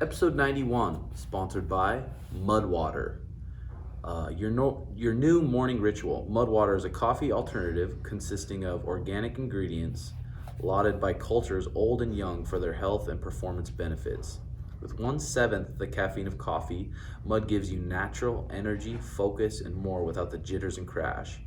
Episode 91, sponsored by Mudwater. Your new morning ritual. Mudwater is a coffee alternative consisting of organic ingredients lauded by cultures old and young for their health and performance benefits. With 1/7 the caffeine of coffee, Mud gives you natural energy, focus, and more without the jitters and crash.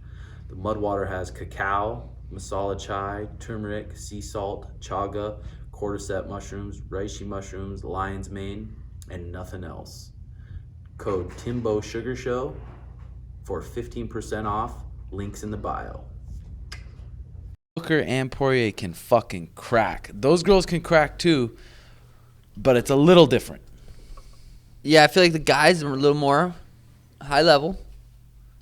The Mudwater has cacao, masala chai, turmeric, sea salt, chaga, cordyceps mushrooms, reishi mushrooms, lion's mane, and nothing else. Code Timbo Sugar Show for 15% off. Links in the bio. Hooker and Poirier can fucking crack. Those girls can crack too, but it's a little different. Yeah, I feel like the guys are a little more high level.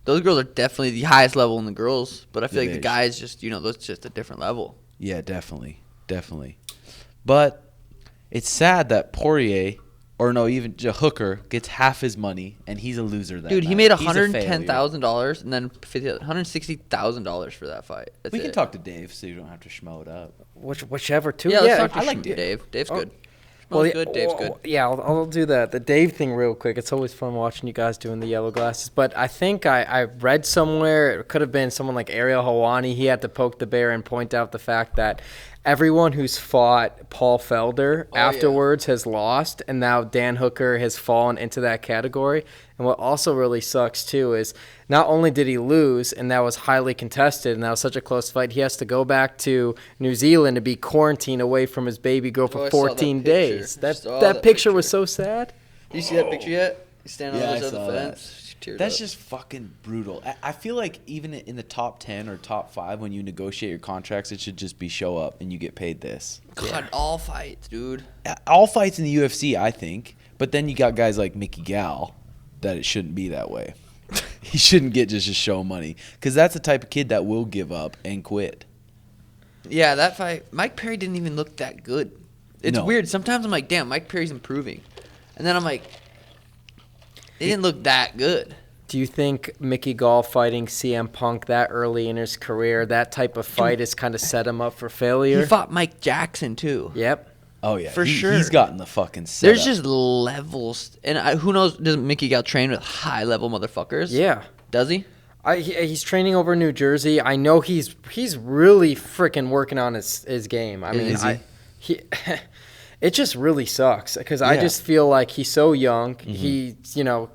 Those girls are definitely the highest level in the girls, but I feel like the guys just, that's just a different level. Yeah, definitely. But it's sad that Poirier, even Hooker, gets half his money, and he's a loser that Dude, night. he made $110,000 and then $160,000 for that fight. We can talk to Dave so you don't have to schmo it up. Whichever two. Yeah, let's talk to I like Dave. Dave's good. Well, good. Dave's good. Yeah, I'll do the Dave thing real quick. It's always fun watching you guys doing the yellow glasses. But I think I read somewhere, it could have been someone like Ariel Helwani. He had to poke the bear and point out the fact that everyone who's fought Paul Felder afterwards has lost, and now Dan Hooker has fallen into that category. And what also really sucks, too, is not only did he lose, and that was highly contested, and that was such a close fight, he has to go back to New Zealand to be quarantined away from his baby girl for 14 days. That picture was so sad. Did you see that picture yet? He's standing on the other side of the fence. That's just fucking brutal. I feel like even in the top 10 or top 5, when you negotiate your contracts, it should just be show up and you get paid this. God, all fights, dude. All fights in the UFC, I think. But then you got guys like Mickey Gall that it shouldn't be that way. He shouldn't get just show money, because that's the type of kid that will give up and quit. Yeah, that fight, Mike Perry didn't even look that good. It's weird. Sometimes I'm like, damn, Mike Perry's improving. And then I'm like, he didn't look that good. Do you think Mickey Gall fighting CM Punk that early in his career, that type of fight has kind of set him up for failure? He fought Mike Jackson, too. Yep. Oh, yeah. For sure. He's gotten the fucking setup. There's just levels. And who knows, does Mickey Gall train with high-level motherfuckers? Yeah. Does he? He's training over in New Jersey. I know he's really freaking working on his game. I mean, it just really sucks, because I just feel like he's so young. Mm-hmm.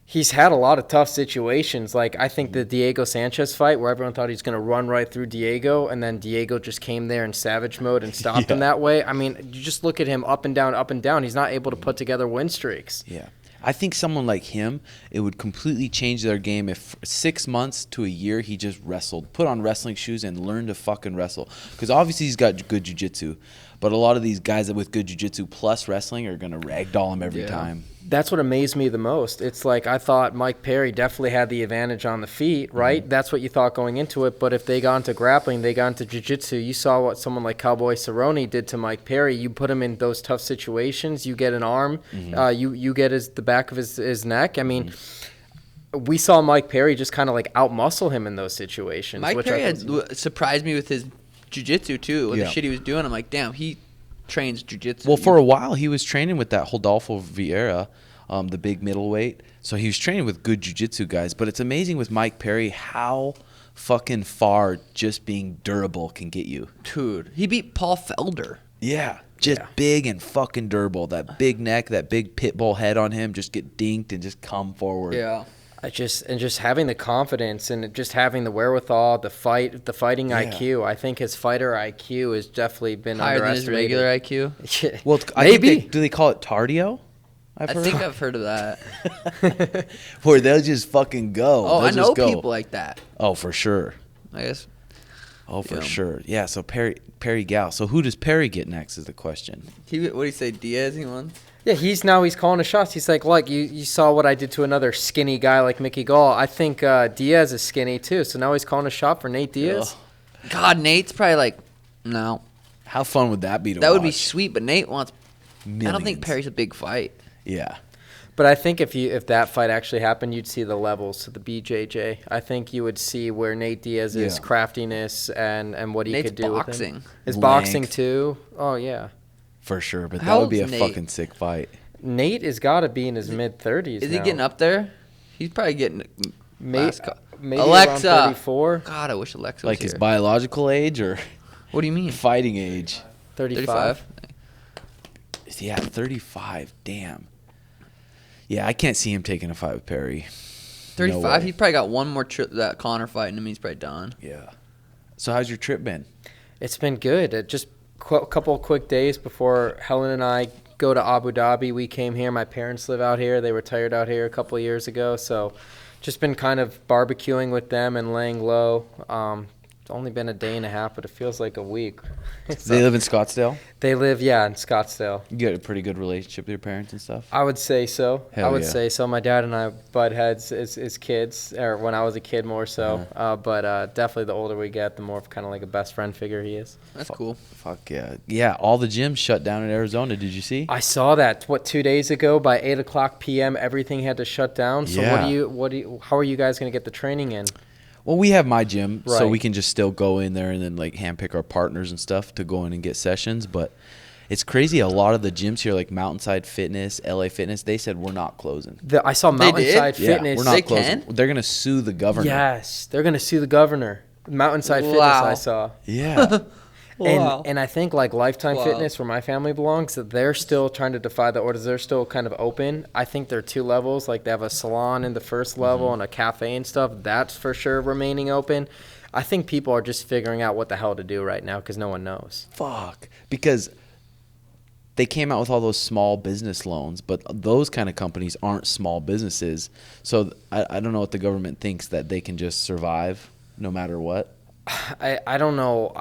He's had a lot of tough situations. Like, I think the Diego Sanchez fight, where everyone thought he's going to run right through Diego, and then Diego just came there in savage mode and stopped him that way. I mean, you just look at him up and down. He's not able to put together win streaks. Yeah. I think someone like him, it would completely change their game if 6 months to a year he just wrestled, put on wrestling shoes and learned to fucking wrestle. Because obviously he's got good jiu-jitsu, but a lot of these guys that with good jiu-jitsu plus wrestling are going to ragdoll him every time. That's what amazed me the most. It's like, I thought Mike Perry definitely had the advantage on the feet, right? Mm-hmm. That's what you thought going into it. But if they got into grappling, they got into jiu-jitsu. You saw what someone like Cowboy Cerrone did to Mike Perry. You put him in those tough situations. You get an arm. Mm-hmm. You get the back of his neck. I mean, we saw Mike Perry just kind of like outmuscle him in those situations. Mike Perry had surprised me with his jiu-jitsu too. The shit he was doing, I'm like, damn, he trains jiu-jitsu. Well, for a while he was training with that Rodolfo Vieira, the big middleweight. So he was training with good jiu-jitsu guys. But it's amazing with Mike Perry how fucking far just being durable can get you. Dude, he beat Paul Felder. Yeah. Just big and fucking durable. That big neck, that big pit bull head on him, just get dinked and just come forward. Yeah. Just having the confidence and just having the wherewithal, the fighting IQ. I think his fighter IQ has definitely been higher than his regular IQ. Well, maybe. Do they call it tardio? I think I've heard of that. Where they'll just fucking go. Oh, I know people like that. Oh, for sure. I guess. Oh, for sure. Yeah. So Perry Gall. So who does Perry get next? Is the question. What do you say? Diaz he won. Yeah, he's calling the shots. He's like, look, you saw what I did to another skinny guy like Mickey Gall. I think Diaz is skinny too, so now he's calling a shot for Nate Diaz. God, Nate's probably like, no. How fun would that be to watch? That would be sweet, but Nate wants... Millions. I don't think Perry's a big fight. Yeah. But I think if that fight actually happened, you'd see the levels to the BJJ. I think you would see where Nate Diaz's Yeah. craftiness and what he Nate's could do with boxing. him. His Length. boxing too. Oh yeah. For sure, but How that would be a old's Nate? fucking sick fight. Nate has got to be in his mid-30s. Is he getting up there? He's probably getting. Maybe Alexa. around 34, God, I wish Alexa was Like his here. biological age or What do you mean? fighting age? 35. Yeah, 35. Damn. Yeah, I can't see him taking a fight with Perry. 35. way. He's probably got one more trip that Connor fighting him. He's probably done. Yeah. So how's your trip been? It's been good. It just a couple of quick days before Helen and I go to Abu Dhabi. We came here. My parents live out here. They retired out here a couple of years ago. So just been kind of barbecuing with them and laying low. It's only been a day and a half, but it feels like a week. They live in Scottsdale? They live, yeah, in Scottsdale. You got a pretty good relationship with your parents and stuff? I would say so. Hell I would yeah. say so. My dad and I butt heads as kids, or when I was a kid more so. But definitely the older we get, the more of kind of like a best friend figure he is. That's cool. Fuck yeah. Yeah, all the gyms shut down in Arizona. Did you see? I saw that 2 days ago by 8:00 p.m. Everything had to shut down. So Yeah. how are you guys gonna get the training in? Well, we have my gym, so Right. we can just still go in there and then like handpick our partners and stuff to go in and get sessions. But it's crazy. A lot of the gyms here, like Mountainside Fitness, LA Fitness, they said we're not closing. I saw They did? Mountainside Yeah, Fitness. we're not They closing. can? They're gonna sue the governor. Yes, they're gonna sue the governor. Mountainside Fitness, Wow. I saw. Yeah. And I think like Lifetime Wow. Fitness, where my family belongs, that they're still trying to defy the orders. They're still kind of open. I think there are 2 levels. Like they have a salon in the first level and a cafe and stuff. That's for sure remaining open. I think people are just figuring out what the hell to do right now because no one knows. Fuck. Because they came out with all those small business loans, but those kind of companies aren't small businesses. So I don't know what the government thinks, that they can just survive no matter what. I don't know.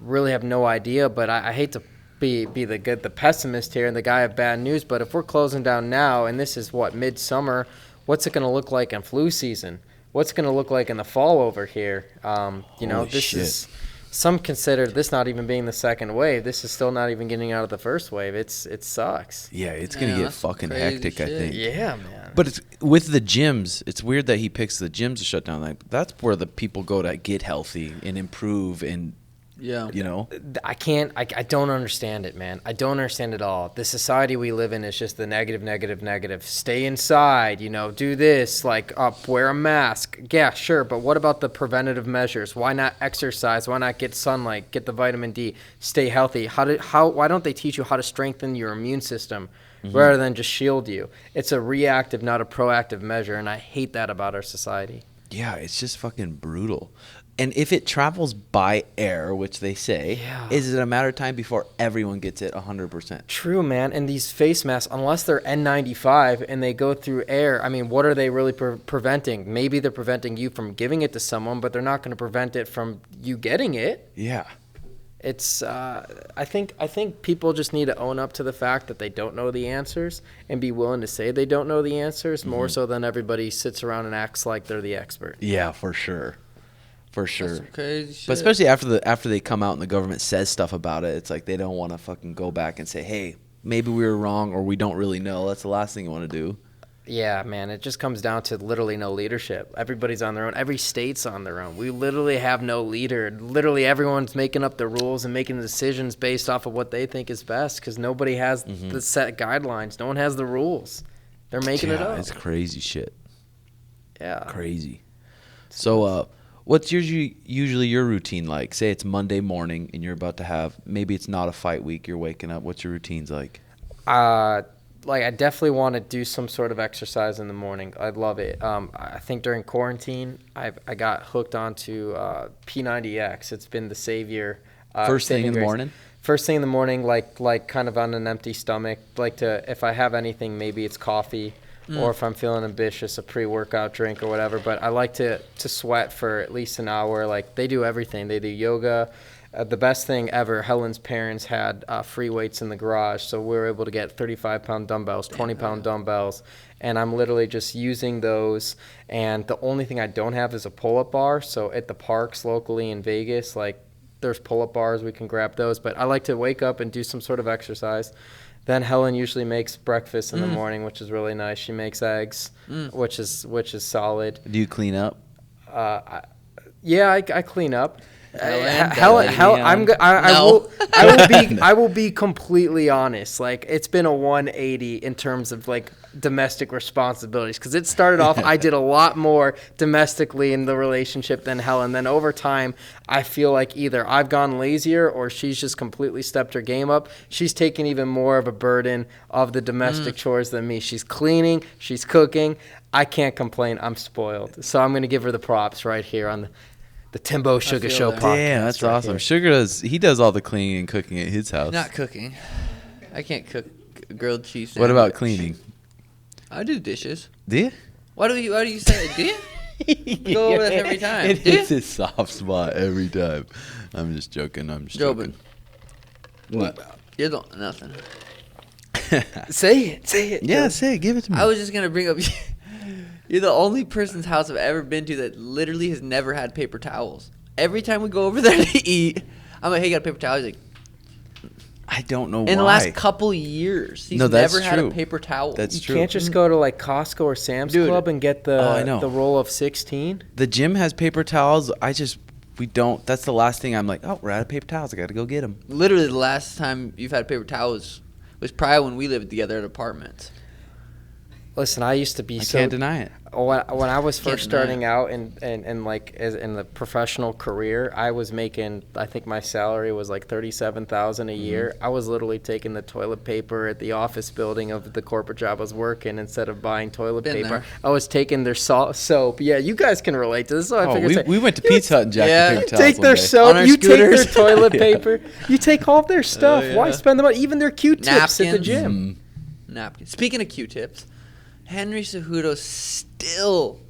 Really have no idea, but I hate to be the pessimist here and the guy of bad news. But if we're closing down now, and this is midsummer, what's it going to look like in flu season? What's it going to look like in the fall over here? Holy this shit. is. Some consider this not even being the second wave. This is still not even getting out of the first wave. It sucks. Yeah, it's gonna Yeah, get that's fucking crazy hectic, I shit. think. Yeah, man. But it's with the gyms. It's weird that he picks the gyms to shut down. Like that's where the people go to get healthy and improve, and Yeah. you know. I don't understand it, man. I don't understand it all. The society we live in is just the negative. Stay inside, do this, wear a mask. Yeah, sure, but what about the preventative measures? Why not exercise? Why not get sunlight, get the vitamin D, stay healthy? Why don't they teach you how to strengthen your immune system rather than just shield you? It's a reactive, not a proactive measure, and I hate that about our society. Yeah, it's just fucking brutal. And if it travels by air, which they say, Yeah. is it a matter of time before everyone gets it 100%? True, man. And these face masks, unless they're N95 and they go through air, I mean, what are they really preventing? Maybe they're preventing you from giving it to someone, but they're not going to prevent it from you getting it. Yeah. It's I think people just need to own up to the fact that they don't know the answers and be willing to say they don't know the answers more so than everybody sits around and acts like they're the expert. Yeah, for sure. For sure. That's some crazy shit. But especially after they come out and the government says stuff about it, it's like they don't want to fucking go back and say, hey, maybe we were wrong or we don't really know. That's the last thing you want to do. Yeah, man, it just comes down to literally no leadership. Everybody's on their own. Every state's on their own. We literally have no leader. Literally everyone's making up the rules and making decisions based off of what they think is best because nobody has the set guidelines. No one has the rules. They're making it up. It's crazy shit. Yeah. Crazy. So, what's usually your routine like? Say it's Monday morning and you're about to have, maybe it's not a fight week, you're waking up. What's your routines like? I definitely want to do some sort of exercise in the morning. I'd love it. I think during quarantine, I got hooked onto P90X. It's been the savior. First thing in the grace. morning? First thing in the morning, like kind of on an empty stomach. If I have anything, maybe it's coffee, or if I'm feeling ambitious, a pre-workout drink or whatever. But I like to sweat for at least an hour. Like they do everything. They do yoga. The best thing ever, Helen's parents had free weights in the garage, so we were able to get 35-pound dumbbells, 20-pound dumbbells, and I'm literally just using those. And the only thing I don't have is a pull-up bar, so at the parks locally in Vegas, there's pull-up bars, we can grab those. But I like to wake up and do some sort of exercise. Then Helen usually makes breakfast in the morning, which is really nice. She makes eggs, which is solid. Do you clean up? I clean up. Helen, I will be completely honest. Like, it's been a 180 in terms of like domestic responsibilities, because it started off I did a lot more domestically in the relationship than Helen. Then over time, I feel like either I've gone lazier or she's just completely stepped her game up. She's taken even more of a burden of the domestic chores than me. She's cleaning, she's cooking. I can't complain. I'm spoiled. So I'm going to give her the props right here on the Timbo Sugar Show podcast. Damn, that's right awesome. here. Sugar does all the cleaning and cooking at his house. Not cooking. I can't cook grilled cheese What about sandwich. cleaning? I do dishes. Do you? Why do you say do you? Go over that every time. It Do you? hits his soft spot every time. I'm just joking. Jobin, What? you're the nothing. Say it. Yeah, say it. Give it to me. I was just gonna bring up. You're the only person's house I've ever been to that literally has never had paper towels. Every time we go over there to eat, I'm like, "Hey, you got a paper towel?" He's like, I don't know why. in the last couple years, he's No, that's never had true. a paper towel. That's You true. can't just go to like Costco or Sam's Dude. Club and get I know. the roll of 16. The gym has paper towels. We don't. That's the last thing I'm like, oh, we're out of paper towels. I got to go get them. Literally, the last time you've had paper towels was probably when we lived together at apartments. Listen, I used to be I so can't deny it. when I was first deny starting out in like in the professional career, I was making, I think my salary was like $37,000 a year. I was literally taking the toilet paper at the office building of the corporate job I was working instead of buying toilet Been paper. there. I was taking their soap. Yeah, you guys can relate to this. So I Oh, figured we went to Pizza Hut and jacked Yeah. the paper you towels take one their day. soap, On our you take their scooters. toilet Yeah. paper, you take all their stuff. yeah. Why spend the money? Even their Q-tips at the Napkins. gym. Napkins. Speaking of Q-tips, Henry Cejudo's still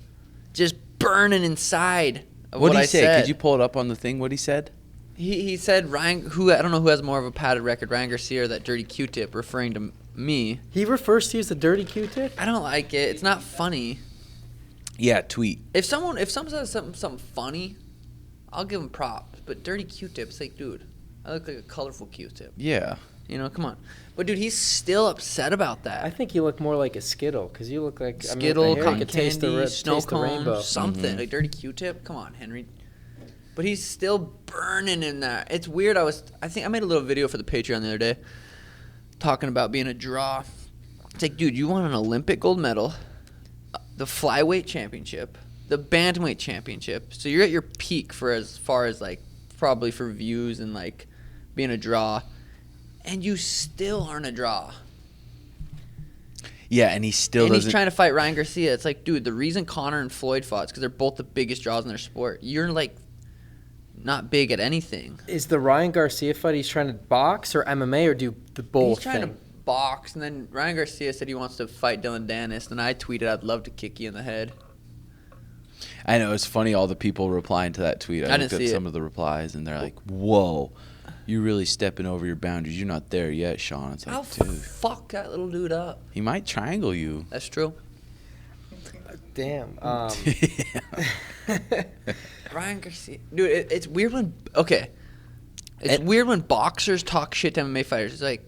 just burning inside of What'd what he I say? said. Could you pull it up on the thing? What he said? He said I don't know who has more of a padded record, Ryan Garcia or that dirty Q-tip, referring to me. He refers to you as the dirty Q-tip? I don't like it. It's not funny. Yeah, tweet. If someone says something funny, I'll give him props. But dirty Q-tip's like, dude, I look like a colorful Q-tip. Yeah. You know, come on. But dude, he's still upset about that. I think you look more like a Skittle, because you look like Skittle, with the hair, you cotton could taste candy, the snow taste the rainbow. cone, something. Like dirty Q-tip. Come on, Henry. But he's still burning in that. It's weird. I think I made a little video for the Patreon the other day talking about being a draw. It's like, dude, you want an Olympic gold medal, the flyweight championship, the bantamweight championship. So you're at your peak for as far as like probably for views and like being a draw, and you still aren't a draw. Yeah, and he still And doesn't. he's trying to fight Ryan Garcia. It's like, dude, the reason Conor and Floyd fought is because they're both the biggest draws in their sport. You're like not big at anything. Is the Ryan Garcia fight he's trying to box or MMA or do the both He's trying thing? to box, and then Ryan Garcia said he wants to fight Dylan Dennis, and I tweeted, I'd love to kick you in the head. I know, it's funny all the people replying to that tweet. I I looked didn't at see some it. of the replies, and they're like, whoa, you're really stepping over your boundaries. You're not there yet, Sean. It's I'll like, dude, fuck that little dude up. he might triangle you. That's true. Damn. Ryan Garcia. Dude, it's weird when... Okay. It's weird when boxers talk shit to MMA fighters. It's like,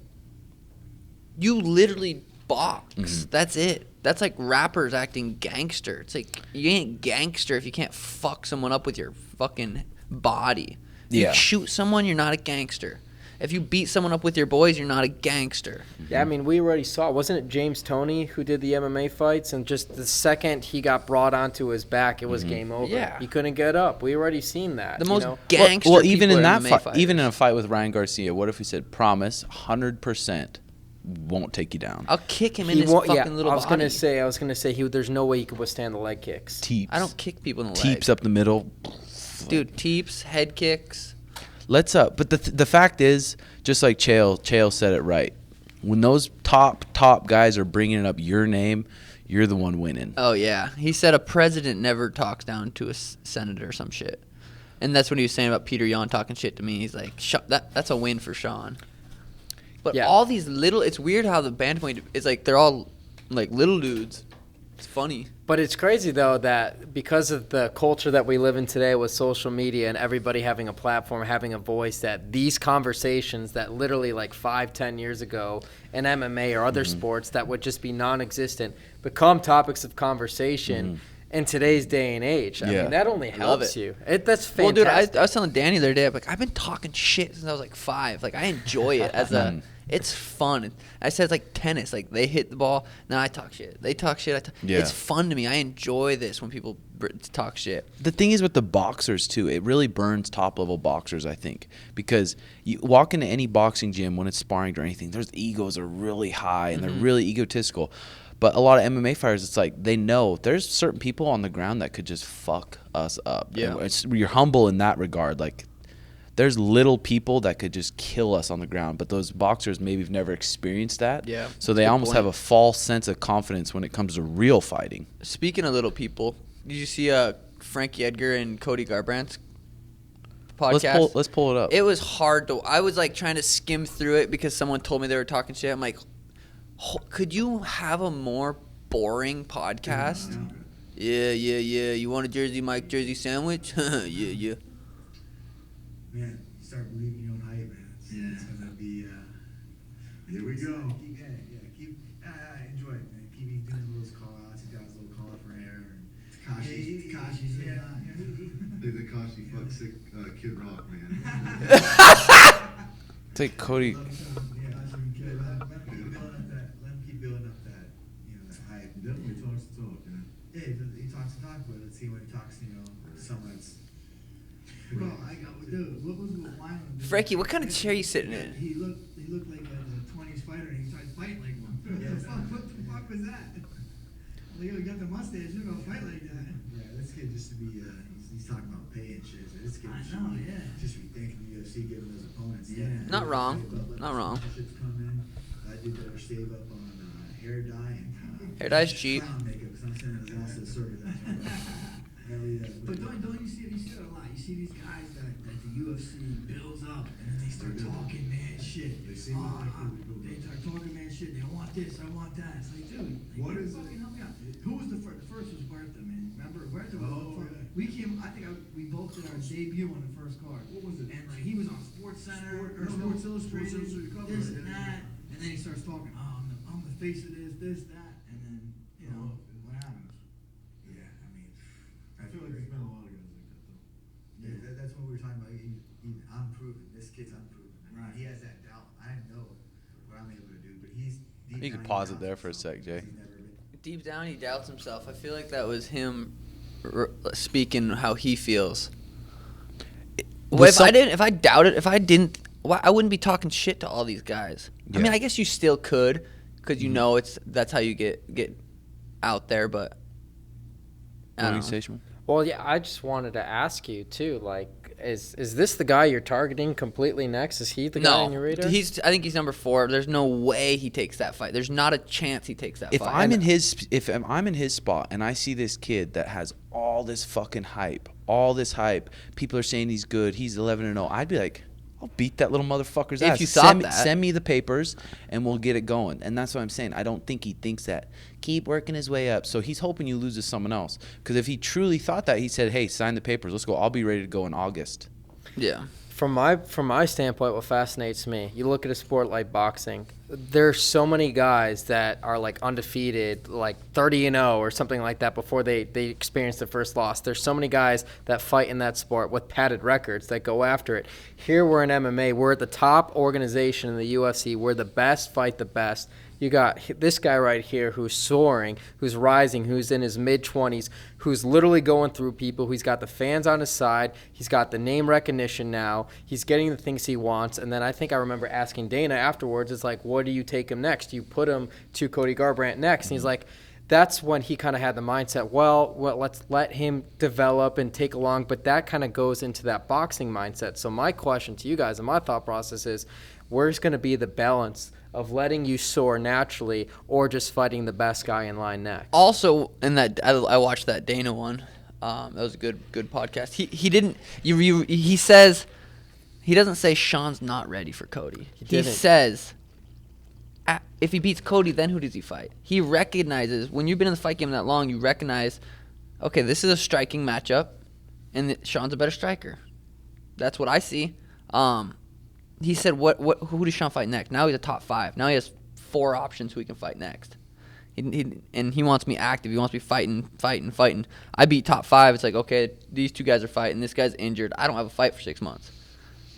you literally box. Mm-hmm. That's it. That's like rappers acting gangster. It's like, you ain't gangster if you can't fuck someone up with your fucking body. If Yeah. you shoot someone, you're not a gangster. If you beat someone up with your boys, you're not a gangster. Yeah, I mean, we already saw. Wasn't it James Toney who did the MMA fights? And just the second he got brought onto his back, it was game over. Yeah. He couldn't get up. We already seen that. The you most know? gangster Well, even people in are that MMA fight, fighters. even in a fight with Ryan Garcia, what if we said, promise, 100% won't take you down? I'll kick him in He his won't- fucking yeah, little I was body. gonna say there's no way he could withstand the leg kicks. Teeps. I don't kick people in the leg. Teeps up the middle. Dude, teeps, head kicks. Let's but the fact is, just like Chael said it right. When those top guys are bringing up your name, you're the one winning. Oh, yeah. He said a president never talks down to a senator or some shit. And that's what he was saying about Peter Yan talking shit to me. He's like, that's a win for Sean. But Yeah. all these little... It's weird how the bantamweight is like, they're all like little dudes. It's funny. But it's crazy, though, that because of the culture that we live in today with social media and everybody having a platform, having a voice, that these conversations that literally like 5-10 years ago in MMA or other sports that would just be non-existent become topics of conversation in today's day and age. I mean, that only helps you. That's fantastic. Well, dude, I was telling Danny the other day, I'm like, I've been talking shit since I was like 5. Like, I enjoy it as a... It's fun. I said it's like tennis. Like, they hit the ball. Now I talk shit. They talk shit. It's fun to me. I enjoy this when people talk shit. The thing is with the boxers, too, it really burns top-level boxers, I think. Because you walk into any boxing gym when it's sparring or anything, their egos are really high and they're really egotistical. But a lot of MMA fighters, it's like they know there's certain people on the ground that could just fuck us up. Yeah. You're humble in that regard. Like, there's little people that could just kill us on the ground, but those boxers maybe have never experienced that. Yeah. So they almost have a false sense of confidence when it comes to real fighting. Speaking of little people, did you see Frankie Edgar and Cody Garbrandt's podcast? Let's pull it up. It was hard to. I was like trying to skim through it because someone told me they were talking shit. I'm like, could you have a more boring podcast? Yeah. You want a Jersey Mike Jersey sandwich? yeah. Man, you start believing your own hype, man. It's gonna be. Here we go. Keep enjoy it, man. Keep doing those call outs. You got his little call for air. Takashi's They think Kashi fucked sick Kid Rock, man. Take Cody. Let him keep building up that, that hype. He definitely talks the talk, man. Yeah, he talks the talk, but let's see when he talks, someone that's. Bro, dude, what was the line? Frankie, what kind of chair you sitting in? He looked like a 20s fighter, and he started fighting like one. What the fuck was that? Like, you got the mustache, you're gonna fight like that. Yeah, this kid just to be, he's talking about pay and shit. So this kid just be thanking the UFC, giving his opponents. Yeah. Not wrong. Not wrong. Shit's come in. I did better save up on hair dye and Hair dye's cheap. clown makeup, because I'm sending his ass to the circus. But don't you see it a lot? You see these guys that the UFC builds up and then they start talking mad shit. They seem like they start talking mad shit. They want this, I want that. It's like, dude, What is it? fucking help me out. Who was the first? The first was Bertha, man. Remember Bertha? Oh, yeah. We came. We both did our debut on the first card. What was it? And like he was on Sports Center or Sports Illustrated, cover. this and that. And then he starts talking. Oh, I'm the face of this, that. And then what happens? Yeah, I mean, I feel like there's been a lot of guys like that, though. Yeah, that's what we were talking about. I'm proven. This kid's unproven. Right. He has that doubt. I know what I'm able to do, but he's. You can pause it there for a sec, Jay. Deep down, he doubts himself. I feel like that was him speaking how he feels. Well, if I doubted, I wouldn't be talking shit to all these guys. Yeah. I mean, I guess you still could, because that's how you get out there. But I What don't do you know. say, Schmo? Well, yeah, I just wanted to ask you, too, like, is this the guy you're targeting completely next? Is he the guy on your radar? I think he's number 4. There's no way he takes that fight. There's not a chance he takes that If fight. I'm in his spot and I see this kid that has all this fucking hype, people are saying he's good, he's 11-0, I'd be like, I'll beat that little motherfucker's ass. If you thought that. Send me the papers and we'll get it going. And that's what I'm saying. I don't think he thinks that. Keep working his way up. So he's hoping you lose to someone else. Because if he truly thought that, he said, hey, sign the papers. Let's go. I'll be ready to go in August. Yeah. From my standpoint, what fascinates me, you look at a sport like boxing, there's so many guys that are like undefeated, like 30-0 or something like that before they experience their first loss. There's so many guys that fight in that sport with padded records that go after it. Here we're in MMA. We're at the top organization in the UFC. We're the best, fight the best. You got this guy right here who's soaring, who's rising, who's in his mid-20s, who's literally going through people. He's got the fans on his side. He's got the name recognition now. He's getting the things he wants. And then I think I remember asking Dana afterwards, it's like, what do you take him next? You put him to Cody Garbrandt next. And he's like, that's when he kind of had the mindset, well, let's let him develop and take along. But that kind of goes into that boxing mindset. So my question to you guys and my thought process is, where's going to be the balance of letting you soar naturally or just fighting the best guy in line next? Also, in that I watched that Dana one. That was a good podcast. He says he doesn't say Sean's not ready for Cody. He didn't. says if he beats Cody, then who does he fight? He recognizes, when you've been in the fight game that long, you recognize, okay, this is a striking matchup, and Sean's a better striker. That's what I see. He said, who does Sean fight next? Now he's a top 5. Now he has 4 options who he can fight next. And he wants me active. He wants me fighting. I beat top 5. It's like, okay, these 2 guys are fighting. This guy's injured. I don't have a fight for 6 months.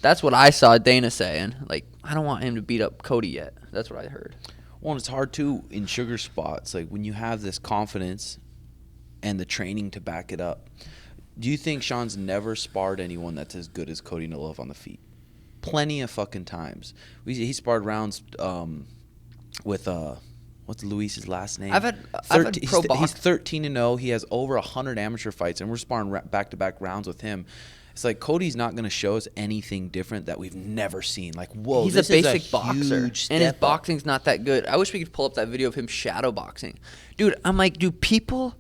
That's what I saw Dana saying. Like, I don't want him to beat up Cody yet. That's what I heard. Well, it's hard, too, in sugar spots. Like, when you have this confidence and the training to back it up, do you think Sean's never sparred anyone that's as good as Cody Nolov on the feet? Plenty of fucking times. He sparred rounds with what's Luis's last name? I've had pro box. He's 13-0. He has over 100 amateur fights, and we're sparring back-to-back rounds with him. It's like Cody's not going to show us anything different that we've never seen. Like, whoa, he's this a basic is a boxer, huge and his step up. boxing's not that good. I wish we could pull up that video of him shadow boxing. Dude, I'm like, do people...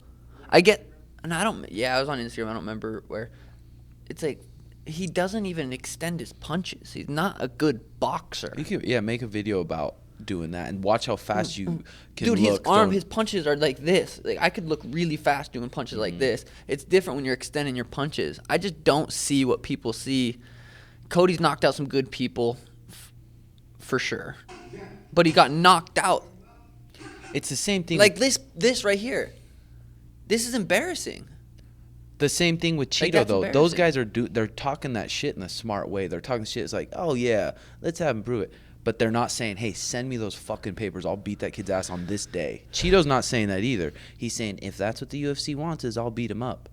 I get... And I don't... Yeah, I was on Instagram. I don't remember where. It's like, he doesn't even extend his punches. He's not a good boxer. You can, make a video about doing that and watch how fast you can Dude, look. his punches are like this. Like, I could look really fast doing punches like this. It's different when you're extending your punches. I just don't see what people see. Cody's knocked out some good people, for sure. But he got knocked out. It's the same thing. Like this right here. This is embarrassing. The same thing with Cheeto, that's though. Those embarrassing. guys they're talking that shit in a smart way. They're talking shit. It's like, oh, yeah, let's have him prove it. But they're not saying, hey, send me those fucking papers. I'll beat that kid's ass on this day. Cheeto's not saying that either. He's saying, if that's what the UFC wants is I'll beat him up.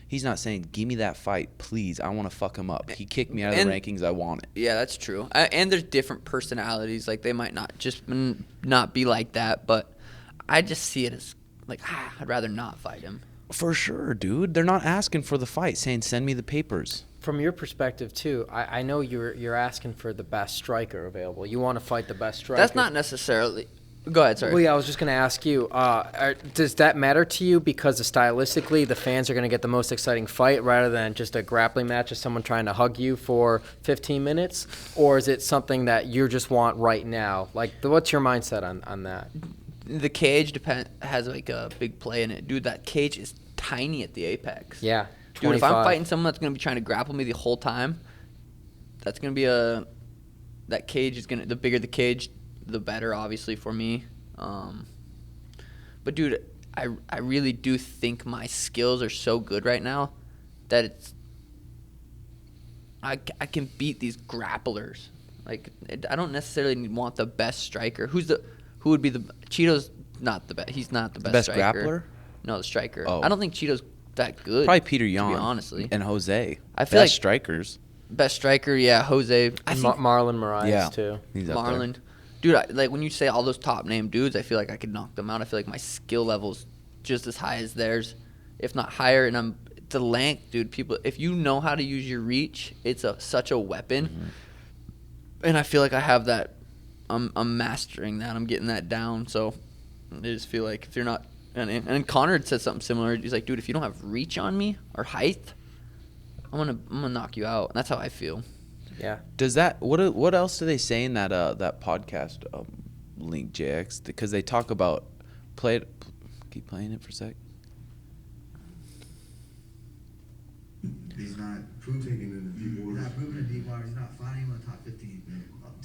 He's not saying, give me that fight, please. I want to fuck him up. He kicked me out of the rankings. I want it. Yeah, that's true. And there's different personalities. Like, they might not just not be like that. But I just see it as, like, I'd rather not fight him. For sure, dude. They're not asking for the fight, saying, send me the papers. From your perspective, too, I know you're asking for the best striker available. You want to fight the best striker. That's not necessarily... Go ahead, sorry. Well, yeah, I was just going to ask you, does that matter to you because stylistically the fans are going to get the most exciting fight rather than just a grappling match of someone trying to hug you for 15 minutes? Or is it something that you just want right now? Like, what's your mindset on that? The cage has, like, a big play in it. Dude, that cage is tiny at the apex. Yeah. Dude, if I'm fighting someone that's going to be trying to grapple me the whole time, that's going to be that cage is going to, the bigger the cage, the better, obviously, for me. But, dude, I really do think my skills are so good right now that I can beat these grapplers. Like, I don't necessarily want the best striker. Who would be the, Cheeto's not the best. He's not the best striker. Grappler? No, the striker. Oh. I don't think Cheeto's that good. Probably Peter Yan, honestly, and Jose. I feel best like strikers. Best striker, yeah, Jose. I think Marlon Moraes, too. He's up there. Marlon. Dude, like when you say all those top name dudes, I feel like I could knock them out. I feel like my skill level's just as high as theirs, if not higher. And the length, dude. People, if you know how to use your reach, it's such a weapon. Mm-hmm. And I feel like I have that. I'm mastering that. I'm getting that down. So I just feel like if you're not, and Connor had said something similar. He's like, dude, if you don't have reach on me or height, I'm gonna knock you out. And that's how I feel. Yeah. Does that what else do they say in that podcast link, JX? Because they talk about keep playing it for a sec. He's not proven in the deep He's water. not proven in deep water. He's not fighting in the top 15.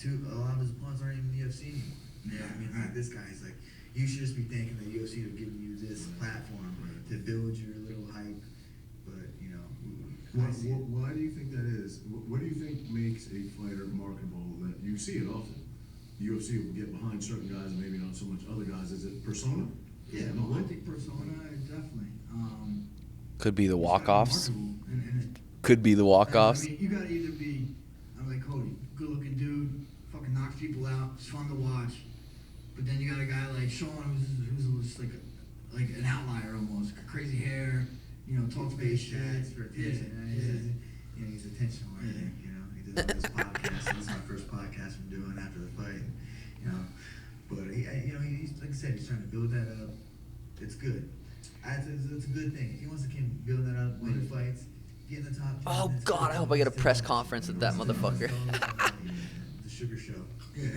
A lot of his opponents aren't even in the UFC anymore. Yeah, I mean, like this guy's like, you should just be thanking the UFC for giving you this platform to build your little hype. But you know, Why do you think that is? What do you think makes a fighter marketable? That you see it often. The UFC will get behind certain guys and maybe not so much other guys. Is it persona? yeah, no, I think persona definitely. Could be the walk-offs. And Could be the walk-offs. I mean, you gotta either be, I'm like Cody, good-looking dude, fucking knocks people out, it's fun to watch. But then you got a guy like Sean, who's like an outlier almost, crazy hair, you know, talks big shit. He's attention oriented. You know, he did all this podcast. This is my first podcast I'm doing after the fight. You know, but he's like I said, he's trying to build that up. It's good. It's a good thing. If he wants to keep building that up, winning fights, get in the top 10. Oh God, I hope I get a press conference at that motherfucker. The Sugar Show. Yeah,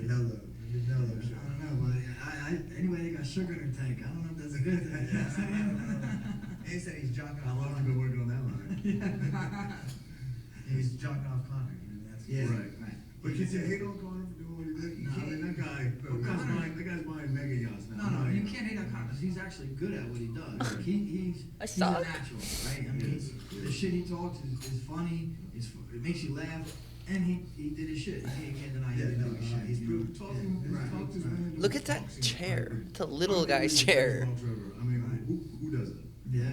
no love. You know them. I don't know, but anyway, they got sugar in her tank. I don't know if that's a good thing. He said he's jogging How off. long have you been working on that one? He's jogging off Connor. That's Right. But can you hate on Connor for doing what he did? No. I mean, that guy's buying mega yachts now. No, you can't hate on Connor because he's actually good at what he does. Like, he's a suck. natural, right? I mean, the shit he talks is funny. It makes you laugh, and he did his shit. You can't deny he did his shit. He's proven talking. Look at that chair. It's a little guy's chair. I mean, who does it? Yeah.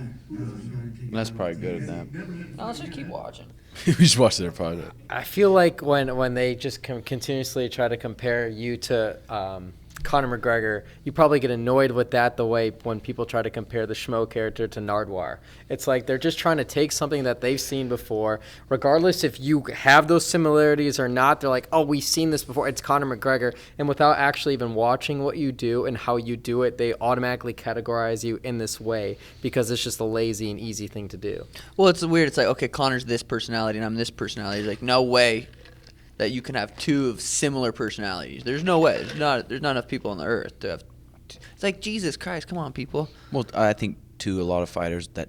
That's probably good of them. No, let's just keep watching. We just watched their project. I feel like when they just continuously try to compare you to Conor McGregor, you probably get annoyed with that the way when people try to compare the Schmo character to Nardwuar. It's like they're just trying to take something that they've seen before, regardless if you have those similarities or not. They're like, oh, we've seen this before. It's Conor McGregor. And without actually even watching what you do and how you do it, they automatically categorize you in this way because it's just a lazy and easy thing to do. Well, it's weird. It's like, okay, Connor's this personality and I'm this personality. It's like, no way that you can have two of similar personalities. There's no way. There's not enough people on the earth to have. It's like, Jesus Christ, come on, people. Well, I think, too, a lot of fighters that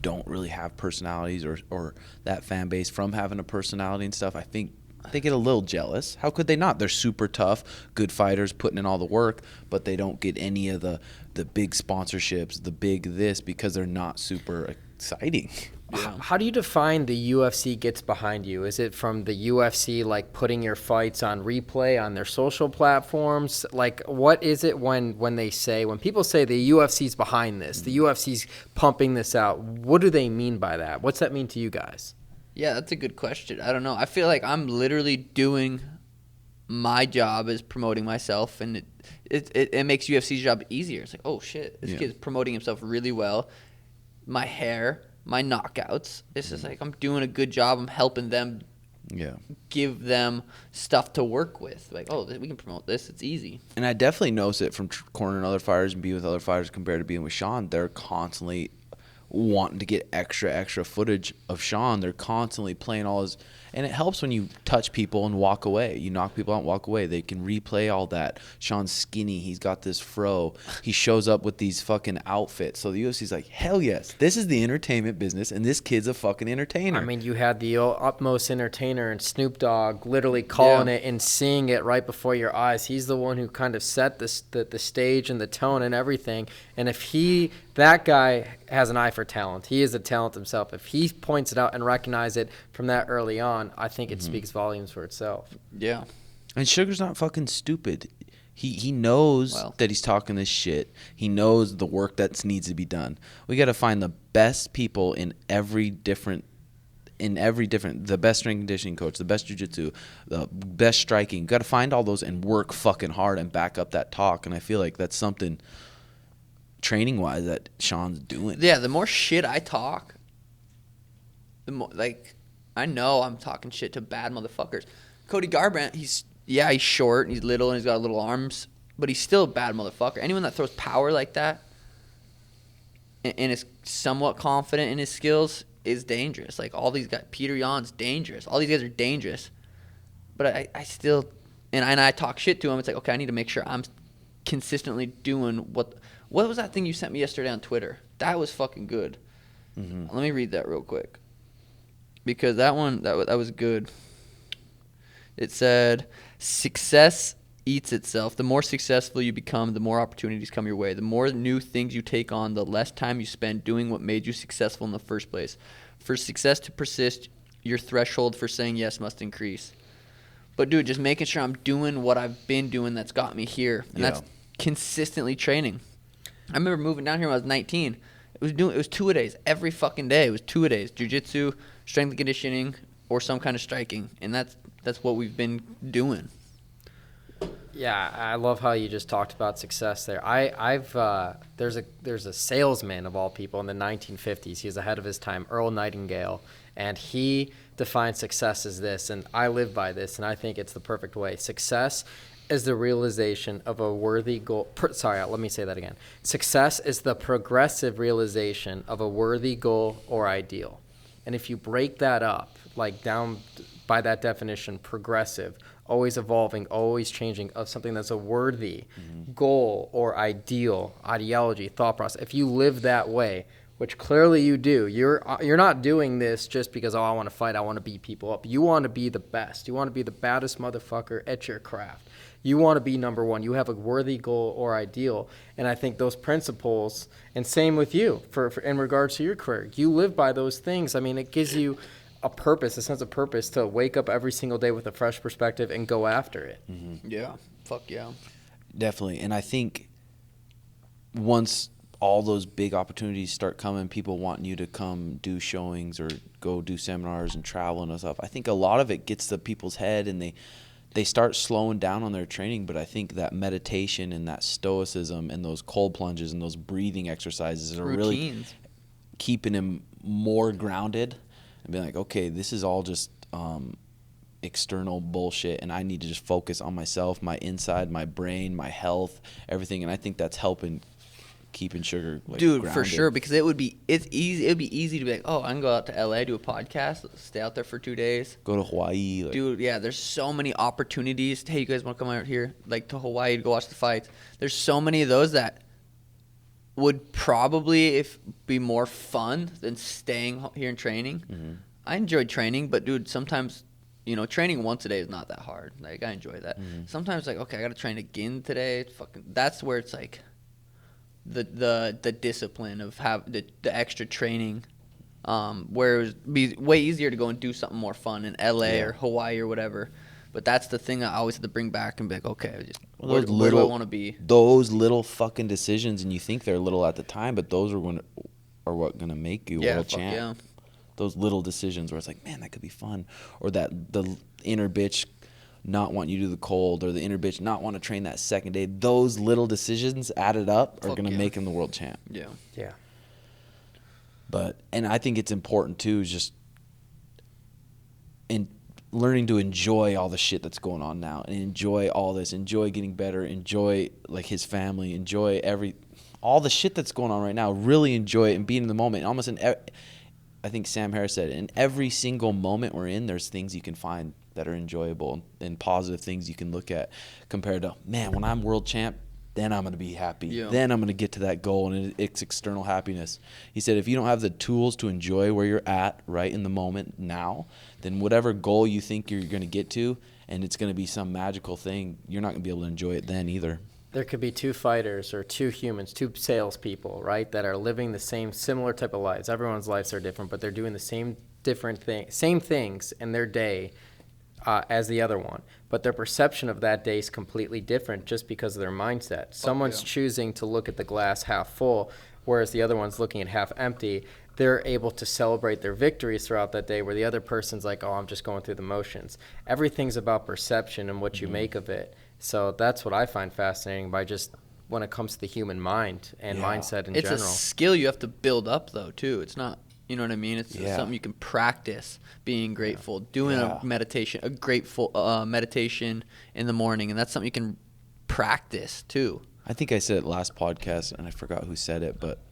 don't really have personalities or that fan base from having a personality and stuff, I think they get a little jealous. How could they not? They're super tough, good fighters, putting in all the work, but they don't get any of the big sponsorships, the big this, because they're not super exciting. Yeah. How do you define the UFC gets behind you? Is it from the UFC like putting your fights on replay on their social platforms? Like, what is it when people say the UFC's behind this, the UFC's pumping this out? What do they mean by that? What's that mean to you guys? Yeah, that's a good question. I don't know. I feel like I'm literally doing my job as promoting myself, and it makes UFC's job easier. It's like, oh shit, this kid's promoting himself really well. My hair, my knockouts. It's just like I'm doing a good job. I'm helping them. Yeah. Give them stuff to work with. Like, oh, we can promote this. It's easy. And I definitely notice it from cornering other fighters and being with other fighters compared to being with Sean. They're constantly wanting to get extra footage of Sean. They're constantly playing all his, and it helps when you touch people and walk away. You knock people out and walk away. They can replay all that. Sean's skinny. He's got this fro. He shows up with these fucking outfits. So the UFC's like, hell yes, this is the entertainment business, and this kid's a fucking entertainer. I mean, you had the utmost entertainer and Snoop Dogg literally calling it and seeing it right before your eyes. He's the one who kind of set the stage and the tone and everything. And if that guy has an eye for talent. He is a talent himself. If he points it out and recognizes it from that early on, I think it speaks volumes for itself. Yeah. And Sugar's not fucking stupid. He knows that he's talking this shit. He knows the work that needs to be done. We got to find the best people in every different, the best strength and conditioning coach, the best jiu-jitsu, the best striking. Got to find all those and work fucking hard and back up that talk. And I feel like that's something training-wise that Sean's doing. Yeah, the more shit I talk, the more, like, I know I'm talking shit to bad motherfuckers. Cody Garbrandt, he's short and he's little and he's got little arms, but he's still a bad motherfucker. Anyone that throws power like that and is somewhat confident in his skills is dangerous. Like, all these guys, Peter Yan's dangerous. All these guys are dangerous. But I still, and I talk shit to him. It's like, okay, I need to make sure I'm consistently doing what was that thing you sent me yesterday on Twitter? That was fucking good. Mm-hmm. Let me read that real quick, because that was good. It said, success eats itself. The more successful you become, the more opportunities come your way. The more new things you take on, the less time you spend doing what made you successful in the first place. For success to persist, your threshold for saying yes must increase. But dude, just making sure I'm doing what I've been doing that's got me here, and that's consistently training. I remember moving down here when I was 19. It was two-a-days every fucking day. It was two-a-days: jiu-jitsu, strength and conditioning, or some kind of striking, and that's what we've been doing. Yeah, I love how you just talked about success there. There's a salesman of all people in the 1950s. He's ahead of his time, Earl Nightingale, and he defined success as this, and I live by this, and I think it's the perfect way. Success is the realization of a worthy goal. Let me say that again. Success is the progressive realization of a worthy goal or ideal. And if you break that up, like down by that definition, progressive, always evolving, always changing, of something that's a worthy goal or ideal, ideology, thought process. If you live that way, which clearly you do, you're not doing this just because, I want to fight, I want to beat people up. You want to be the best. You want to be the baddest motherfucker at your craft. You want to be number one. You have a worthy goal or ideal. And I think those principles, and same with you for in regards to your career, you live by those things. I mean, it gives you a purpose, a sense of purpose to wake up every single day with a fresh perspective and go after it. Yeah. Fuck yeah. Definitely. And I think once all those big opportunities start coming, people wanting you to come do showings or go do seminars and travel and stuff, I think a lot of it gets to people's head and they start slowing down on their training. But I think that meditation and that stoicism and those cold plunges and those breathing exercises are really Routines. keeping him more grounded and being like, okay, this is all just external bullshit, and I need to just focus on myself, my inside, my brain, my health, everything. And I think that's helping keeping Sugar Dude, grounded. for sure, because it would be easy to be like, oh, I can go out to LA, do a podcast, stay out there for 2 days. Go to Hawaii. Dude, yeah, there's so many opportunities. Hey, you guys want to come out here, like to Hawaii to go watch the fights? There's so many of those that would probably be more fun than staying here and training. Mm-hmm. I enjoyed training, but dude, sometimes, training once a day is not that hard. Like, I enjoy that. Mm-hmm. Sometimes, like, okay, I got to train again today. That's where it's like the discipline of the extra training, where it would be way easier to go and do something more fun in LA or Hawaii or whatever. But that's the thing I always have to bring back and be like, okay, where do I want to be? Those little fucking decisions, and you think they're little at the time, but those are what gonna make you world champ. Yeah. Those little decisions where it's like, man, that could be fun, or that the inner bitch not want you to do the cold, or the inner bitch not want to train that second day. Those little decisions added up are gonna make him the world champ. Yeah. Yeah. And I think it's important too, just in learning to enjoy all the shit that's going on now, and enjoy all this, enjoy getting better, enjoy like his family, enjoy all the shit that's going on right now. Really enjoy it and be in the moment. Almost I think Sam Harris said, in every single moment we're in, there's things you can find that are enjoyable and positive things you can look at, compared to, man, when I'm world champ, then I'm going to be happy. Yeah. Then I'm going to get to that goal, and it's external happiness. He said, if you don't have the tools to enjoy where you're at right in the moment now, then whatever goal you think you're going to get to, and it's going to be some magical thing, you're not going to be able to enjoy it then either. There could be two fighters or two humans, two salespeople, right, that are living the same similar type of lives. Everyone's lives are different, but they're doing the same things in their day as the other one. But their perception of that day is completely different just because of their mindset. Someone's choosing to look at the glass half full, whereas the other one's looking at half empty. They're able to celebrate their victories throughout that day, where the other person's like, oh, I'm just going through the motions. Everything's about perception and what you make of it. So that's what I find fascinating by just when it comes to the human mind and mindset in general. It's a skill you have to build up, though, too. It's not, you know what I mean? It's something you can practice, being grateful, doing a grateful meditation in the morning, and that's something you can practice, too. I think I said it last podcast, and I forgot who said it, but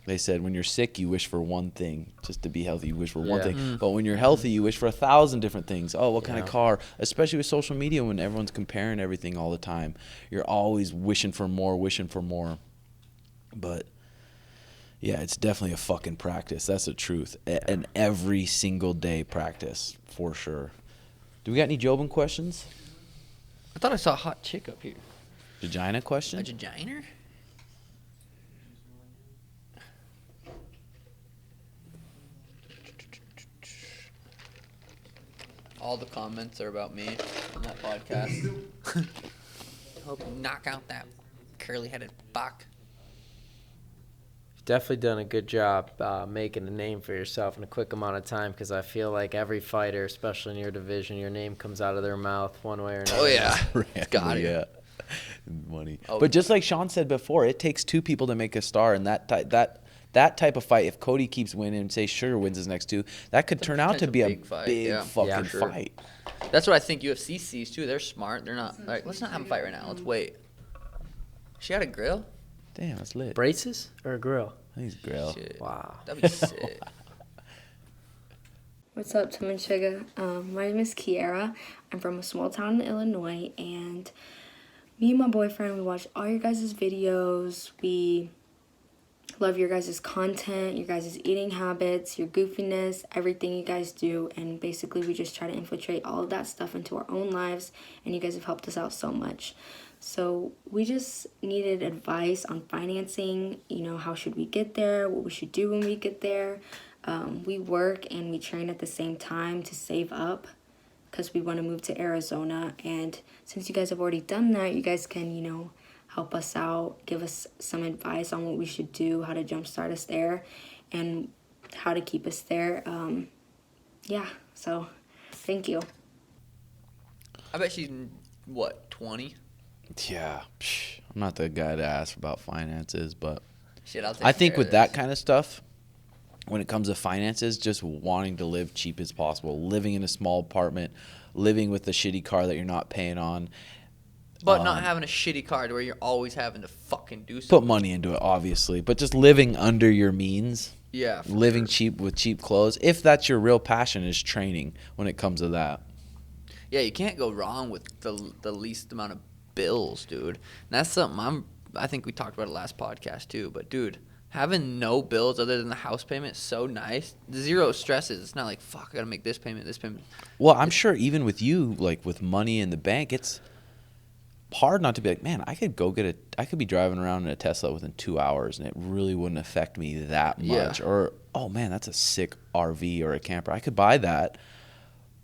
they said when you're sick, you wish for one thing, just to be healthy. You wish for one thing. But when you're healthy, you wish for 1,000 different things. Oh, what kind of car? Especially with social media, when everyone's comparing everything all the time. You're always wishing for more, wishing for more. But, yeah, it's definitely a fucking practice. That's the truth. An every single day practice, for sure. Do we got any Jobin questions? I thought I saw a hot chick up here. Vagina question? A vagina? All the comments are about me on that podcast. Hope you knock out that curly-headed buck. You've definitely done a good job making a name for yourself in a quick amount of time, because I feel like every fighter, especially in your division, your name comes out of their mouth one way or another. Oh, yeah. Got it. Yeah. Money. But just like Sean said before, it takes two people to make a star, and that type of fight, if Cody keeps winning and say Sugar wins his next two, that could turn out to be a big fucking fight. That's what I think UFC sees too. They're smart. They're not like, let's not have a fight right now. Let's wait. She had a grill? Damn, that's lit. Braces or a grill? I think it's grill. Shit. Wow. That'd be sick. What's up, Tim and Suga? My name is Kiara. I'm from a small town in Illinois, and me and my boyfriend, we watch all your guys' videos. We love your guys' content, your guys' eating habits, your goofiness, everything you guys do, and basically we just try to infiltrate all of that stuff into our own lives, and you guys have helped us out so much. So we just needed advice on financing, how should we get there, what we should do when we get there. We work and we train at the same time to save up because we want to move to Arizona, and since you guys have already done that, you guys can, help us out, give us some advice on what we should do, how to jumpstart us there, and how to keep us there. So thank you. I bet she's, 20? Yeah, I'm not the guy to ask about finances, but Shit, I'll take I think care with of that this. kind of stuff, when it comes to finances, just wanting to live cheap as possible, living in a small apartment, living with a shitty car that you're not paying on. But not having a shitty card where you're always having to fucking do Put something. money into it, obviously, but just living under your means, Yeah. for living sure. cheap with cheap clothes. If that's your real passion, is training when it comes to that. Yeah, you can't go wrong with the least amount of bills, dude. And that's something I think we talked about it last podcast too. But dude, having no bills other than the house payment is so nice. Zero stresses. It's not like fuck, I gotta make this payment, this payment. Well, I'm sure even with you, like with money in the bank, it's hard not to be like, man, I could be driving around in a Tesla within 2 hours and it really wouldn't affect me that Yeah. much. Or, oh man, that's a sick RV or a camper. I could buy that,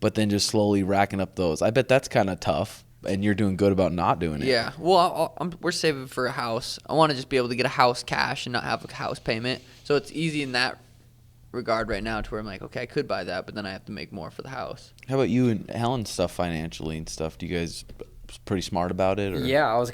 but then just slowly racking up those. I bet that's kind of tough, and you're doing good about not doing it. Yeah. Well, we're saving for a house. I want to just be able to get a house cash and not have a house payment. So it's easy in that regard right now to where I'm like, okay, I could buy that, but then I have to make more for the house. How about you and Helen's stuff financially and stuff? Do you guys pretty smart about it? Or? Yeah, I'll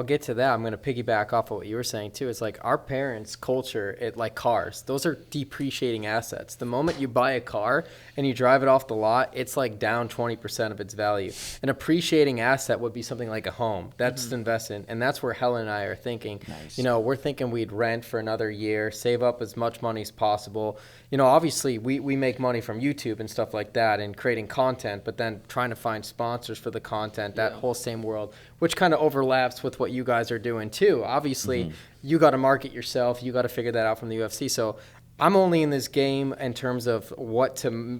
get to that. I'm gonna piggyback off of what you were saying too. It's like our parents' culture, it like cars. Those are depreciating assets. The moment you buy a car and you drive it off the lot, it's like down 20% of its value. An appreciating asset would be something like a home. That's invested in, and that's where Helen and I are thinking. Nice. We're thinking we'd rent for another year, save up as much money as possible. Obviously we make money from YouTube and stuff like that and creating content, but then trying to find sponsors for the content, that whole same world, which kind of overlaps with what you guys are doing too. Obviously, you got to market yourself. You got to figure that out from the UFC. So I'm only in this game in terms of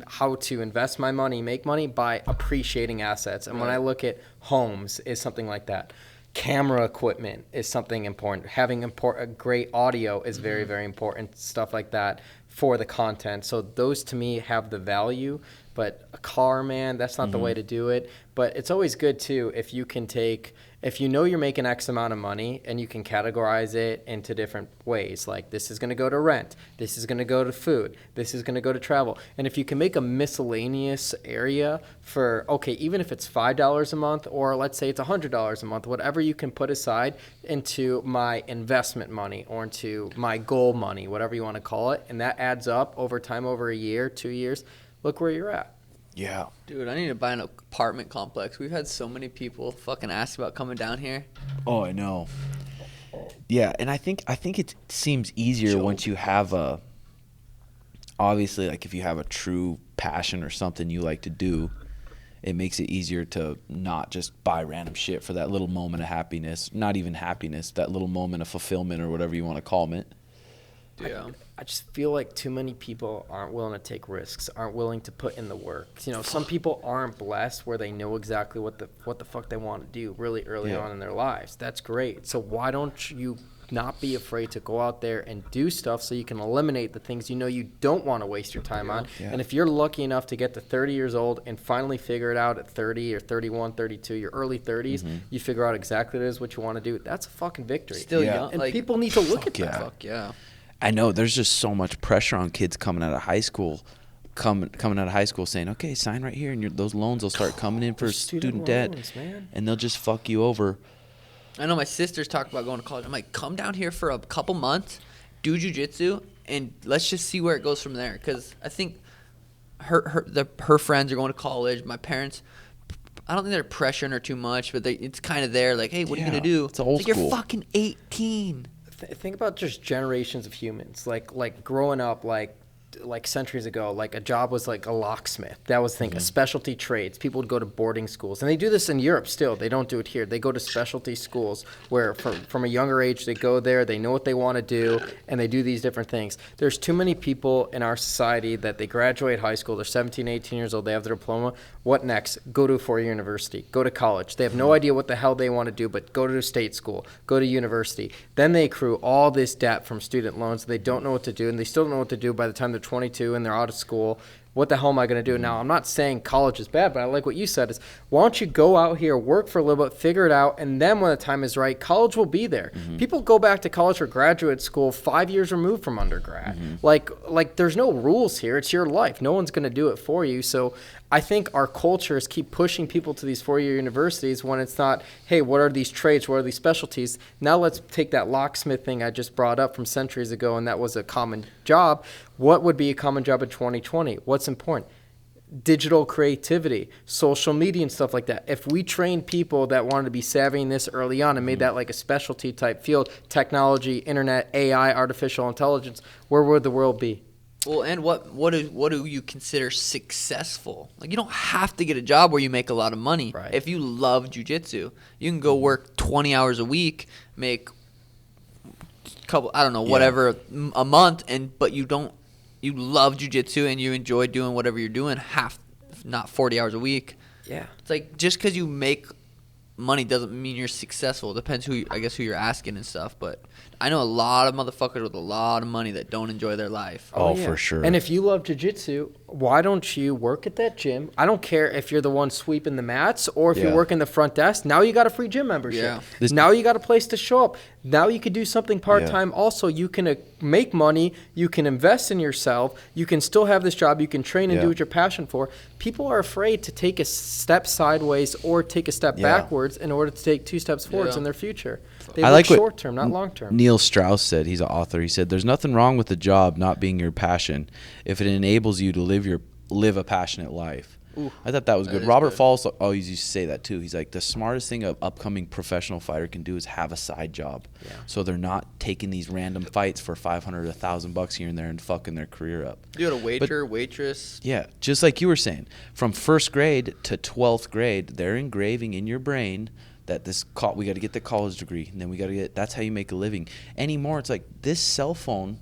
how to invest my money, make money by appreciating assets. And when I look at homes is something like that. Camera equipment is something important. Having great audio is very, very important. Stuff like that for the content. So those to me have the value. But a car, man, that's not the way to do it. But it's always good too if you can if you're making X amount of money and you can categorize it into different ways. Like this is going to go to rent, this is going to go to food, this is going to go to travel. And if you can make a miscellaneous area for, okay, even if it's $5 a month or let's say it's $100 a month, whatever you can put aside into my investment money or into my goal money, whatever you want to call it, and that adds up over time, over a year, 2 years, look where you're at. Yeah. Dude, I need to buy an apartment complex. We've had so many people fucking ask about coming down here. Oh, I know. Yeah, and I think it seems easier once you have obviously, like if you have a true passion or something you like to do, it makes it easier to not just buy random shit for that little moment of happiness. Not even happiness, that little moment of fulfillment or whatever you want to call it. Yeah. I just feel like too many people aren't willing to take risks, aren't willing to put in the work. Some people aren't blessed where they know exactly what the fuck they want to do really early on in their lives. That's great. So why don't you not be afraid to go out there and do stuff so you can eliminate the things you don't want to waste your time on. Yeah. And if you're lucky enough to get to 30 years old and finally figure it out at 30 or 31, 32, your early 30s, you figure out exactly what it is what you want to do, that's a fucking victory. Still Yeah. young. And like, people need to look at yeah. that. fuck yeah. I know there's just so much pressure on kids coming out of high school, coming out of high school saying, okay, sign right here, and those loans will start coming in for student debt, loans, man. and they'll just fuck you over. I know my sisters talk about going to college. I'm like, come down here for a couple months, do jujitsu, and let's just see where it goes from there. Because I think her friends are going to college. My parents, I don't think they're pressuring her too much, but it's kind of there. Like, hey, what are you gonna do? It's old like, school. You're fucking 18. Think about just generations of humans, like growing up, like like centuries ago, like a job was like a locksmith. That was the thing, a specialty trades. People would go to boarding schools. And they do this in Europe still. They don't do it here. They go to specialty schools where from a younger age they go there, they know what they want to do, and they do these different things. There's too many people in our society that they graduate high school, they're 17, 18 years old, they have their diploma. What next? Go to a four-year university. Go to college. They have no idea what the hell they want to do, but go to state school. Go to university. Then they accrue all this debt from student loans. They don't know what to do, and they still don't know what to do by the time they're 22 and they're out of school. What the hell am I going to do? Now, I'm not saying college is bad, but I like what you said is, why don't you go out here, work for a little bit, figure it out, and then when the time is right, college will be there. People go back to college or graduate school 5 years removed from undergrad. Like there's no rules here. It's your life. No one's going to do it for you. So I think our cultures keep pushing people to these four-year universities when it's not, hey, what are these trades? What are these specialties? Now let's take that locksmith thing I just brought up from centuries ago, and that was a common job. What would be a common job in 2020? What's important? Digital creativity, social media and stuff like that. If we trained people that wanted to be savvy in this early on and made that like a specialty type field, technology, internet, AI, artificial intelligence, where would the world be? Well, and what do you consider successful? Like, you don't have to get a job where you make a lot of money. Right. If you love jiu-jitsu, you can go work 20 hours a week, make couple, I don't know, whatever a month, but you love jiu-jitsu and you enjoy doing whatever you're doing not 40 hours a week. Yeah. It's like, just because you make money doesn't mean you're successful. It depends who you're asking and stuff, but I know a lot of motherfuckers with a lot of money that don't enjoy their life. Oh, yeah. for sure. And if you love jiu-jitsu, why don't you work at that gym? I don't care if you're the one sweeping the mats or if you're working the front desk. Now you got a free gym membership. Yeah. Now you got a place to show up. Now you could do something part-time. Also, you can make money. You can invest in yourself. You can still have this job. You can train and do what you're passionate for. People are afraid to take a step sideways or take a step backwards in order to take two steps forwards in their future. They I look like what short-term, not long-term. Neil Strauss said. He's an author. He said, "There's nothing wrong with the job not being your passion if it enables you to live a passionate life." Ooh, I thought that was good. is Robert good. Falls always used to say that too. He's like, the smartest thing an upcoming professional fighter can do is have a side job. Yeah. So they're not taking these random fights for $500 or $1,000 here and there and fucking their career up. You had a waitress. Yeah, just like you were saying, from first grade to 12th grade, they're engraving in your brain that we got to get the college degree, and then we got to get, that's how you make a living. Anymore, it's like this cell phone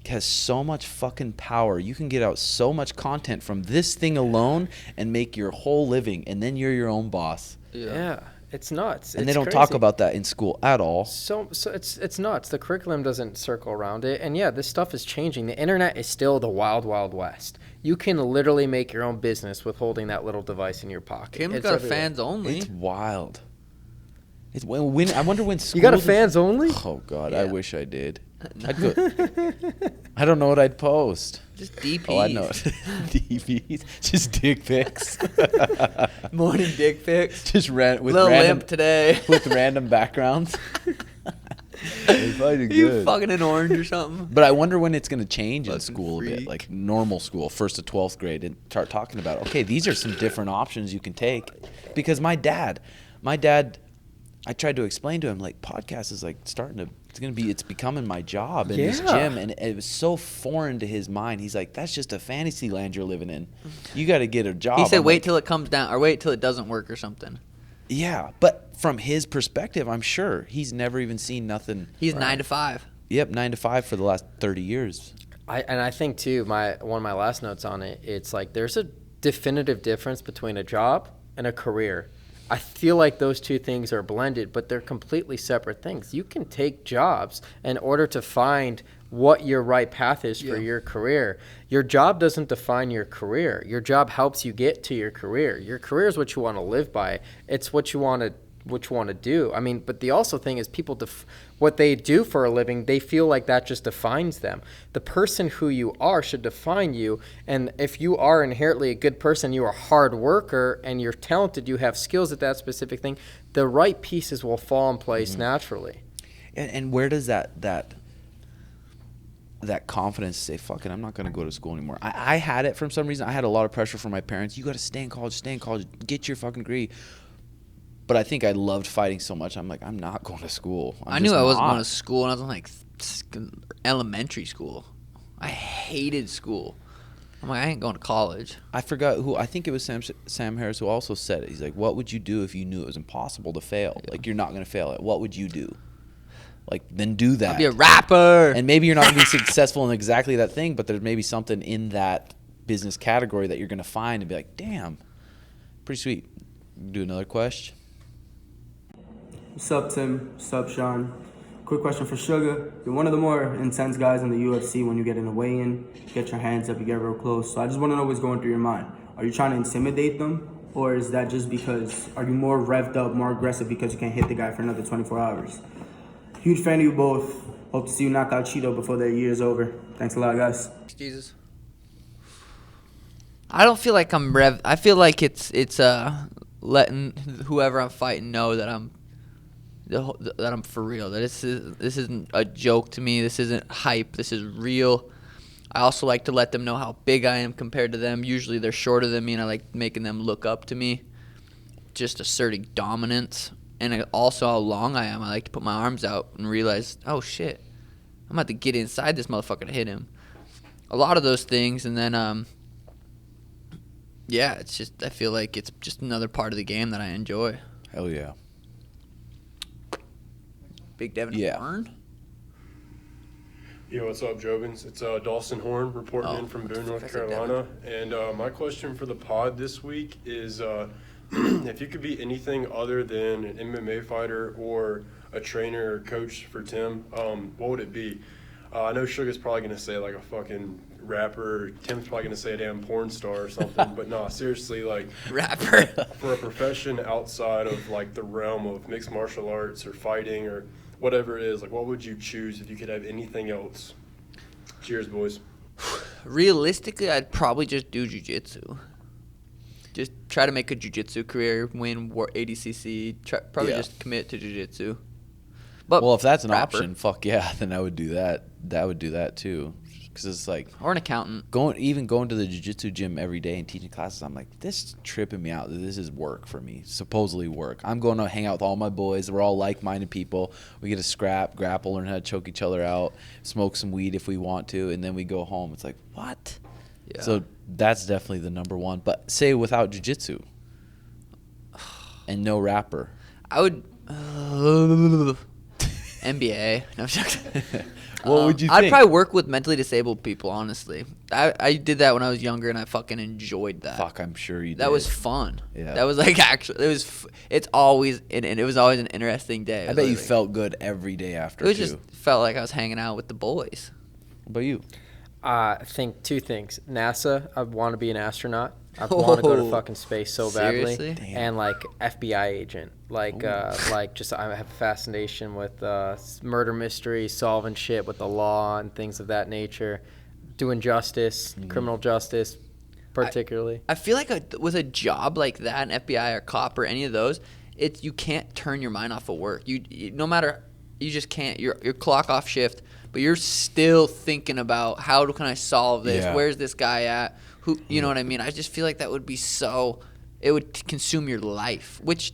has so much fucking power. You can get out so much content from this thing alone and make your whole living, and then you're your own boss. Yeah. It's nuts. And It's they don't talk crazy. about that in school at all. So it's nuts. The curriculum doesn't circle around it. And yeah, this stuff is changing. The internet is still the wild, wild west. You can literally make your own business with holding that little device in your pocket. Kim's It's got a everywhere. fans only. It's wild. It's when I wonder when school. You got a fans only? Oh God, Yeah. I wish I did. I don't know what I'd post. Just DPs. Oh, I know. DVs, just dick pics. Morning dick pics. Just with Little random limp today. with random backgrounds. They probably do You good. fucking an orange or something. But I wonder when it's going to change in Fucking school a bit, freak. like normal school, 1st to 12th grade, and start talking about, okay, these are some different options you can take. Because my dad, I tried to explain to him, like, podcast is like it's becoming my job in this Yeah. gym, and it was so foreign to his mind. He's like, that's just a fantasy land you're living in. You got to get a job. He said, I'm wait like, till it comes down, or wait till it doesn't work or something. yeah, but from his perspective, I'm sure he's never even seen nothing. He's 9 to 5. Yep, 9 to 5 for the last 30 years. I think too, one of my last notes on it, it's like there's a definitive difference between a job and a career. I feel like those two things are blended, but they're completely separate things. You can take jobs in order to find what your right path is for your career. Your job doesn't define your career. Your job helps you get to your career. Your career is what you want to live by. It's what you want to do. I mean, but the also thing is people what they do for a living, they feel like that just defines them. The person who you are should define you. And if you are inherently a good person, you're a hard worker and you're talented, you have skills at that specific thing, the right pieces will fall in place naturally. And where does that confidence say, fuck it, I'm not going to go to school anymore? I had it from some reason. I had a lot of pressure from my parents. You got to stay in college, get your fucking degree. But I think I loved fighting so much. I'm like, I'm not going to school. I knew I wasn't going to school, and I was in like elementary school. I hated school. I'm like, I ain't going to college. I forgot who. I think it was Sam Harris who also said it. He's like, what would you do if you knew it was impossible to fail? Yeah. Like, you're not going to fail at. What would you do? Like, then do that. I'd be a rapper. And maybe you're not going to be successful in exactly that thing, but there's maybe something in that business category that you're going to find and be like, damn, pretty sweet. Do another question. What's up, Tim? What's up, Sean? Quick question for Suga. You're one of the more intense guys in the UFC. When you get in a weigh-in, you get your hands up, you get real close. So I just want to know what's going through your mind. Are you trying to intimidate them? Or is that just because, are you more revved up, more aggressive because you can't hit the guy for another 24 hours? Huge fan of you both. Hope to see you knock out Cheeto before their year's over. Thanks a lot, guys. Jesus. I don't feel like I'm I feel like it's letting whoever I'm fighting know that I'm for real. That this isn't a joke to me. This isn't hype. This is real. I also like to let them know how big I am compared to them. Usually they're shorter than me, and I like making them look up to me. Just asserting dominance. And also how long I am. I like to put my arms out and realize, oh shit, I'm about to get inside this motherfucker to hit him. A lot of those things, and then yeah, it's just, I feel like it's just another part of the game that I enjoy. Hell yeah. Big Devin Yeah. Horn. Yo, what's up, Jobins? It's Dawson Horn reporting in from Boone, North Professor Carolina. And my question for the pod this week is if you could be anything other than an MMA fighter or a trainer or coach for Tim, what would it be? I know Suga's probably going to say like a fucking rapper. Tim's probably going to say a damn porn star or something. But no, seriously, like Rapper. for a profession outside of like the realm of mixed martial arts or fighting or whatever it is, like what would you choose if you could have anything else? Cheers, boys. Realistically, I'd probably just do jiu-jitsu. Just try to make a jiu-jitsu career, win ADCC, probably Yeah. just commit to jiu-jitsu. But Well, if that's an rapper. option, fuck yeah, then I would do that. That would do that too. Because it's like Or an accountant. going to the jiu-jitsu gym every day and teaching classes. I'm like, this is tripping me out. This is work for me, supposedly work. I'm going to hang out with all my boys. We're all like-minded people. We get to scrap, grapple, learn how to choke each other out, smoke some weed if we want to, and then we go home. It's like, what? Yeah. So that's definitely the number one. But say without jiu-jitsu and no rapper. I would NBA. No, I'm joking. What would you I'd think? probably work with mentally disabled people, honestly. I did that when I was younger, and I fucking enjoyed that. Fuck, I'm sure you did. That was fun. Yeah. That was like actually, it's always, and it was always an interesting day. It I was bet you like- felt good every day after, It was too. just felt like I was hanging out with the boys. What about you? I think two things. NASA, I want to be an astronaut. I want to go to Oh. fucking space so badly. Seriously? Damn. And like FBI agent. Like just I have a fascination with murder mysteries, solving shit with the law and things of that nature. Doing justice, criminal justice particularly. I feel like with a job like that, an FBI or cop or any of those, you can't turn your mind off of work. You no matter, you just can't. Your clock off shift, but you're still thinking about how can I solve this? Yeah. Where's this guy at? Who, you know what I mean? I just feel like that would be it would consume your life, which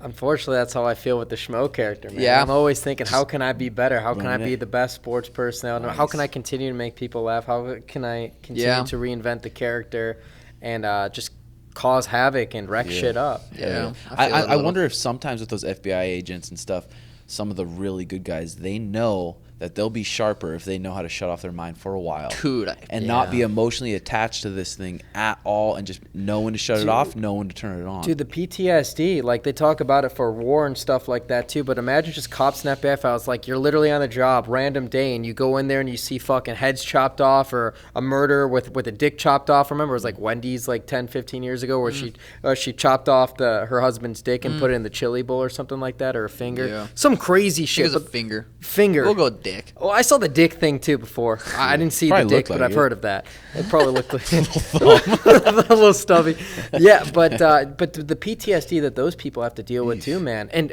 Unfortunately, that's how I feel with the Schmo character, man. Yeah. I'm always thinking, how can I be better? How can I running be it. the best sports person? How can I continue to make people laugh? How can I continue Yeah. to reinvent the character and just cause havoc and wreck shit up? yeah. I, feel that a I little. wonder if sometimes with those FBI agents and stuff, some of the really good guys, they know that they'll be sharper if they know how to shut off their mind for a while. Dude, And not be emotionally attached to this thing at all and just know when to shut it off, know when to turn it on. Dude, the PTSD, like they talk about it for war and stuff like that too, but imagine just cops and FBI files, like you're literally on the job, random day, and you go in there and you see fucking heads chopped off or a murder with a dick chopped off. Remember, it was like Wendy's like 10, 15 years ago where she chopped off her husband's dick and put it in the chili bowl or something like that, or a finger. Yeah. Some crazy I think shit. it was a but- finger. Finger. We'll go dick. Oh, I saw the dick thing too before. I didn't see the Probably dick, looked but like I've it. heard of that. It probably looked like a little stubby. Yeah, but the PTSD that those people have to deal with too, man. And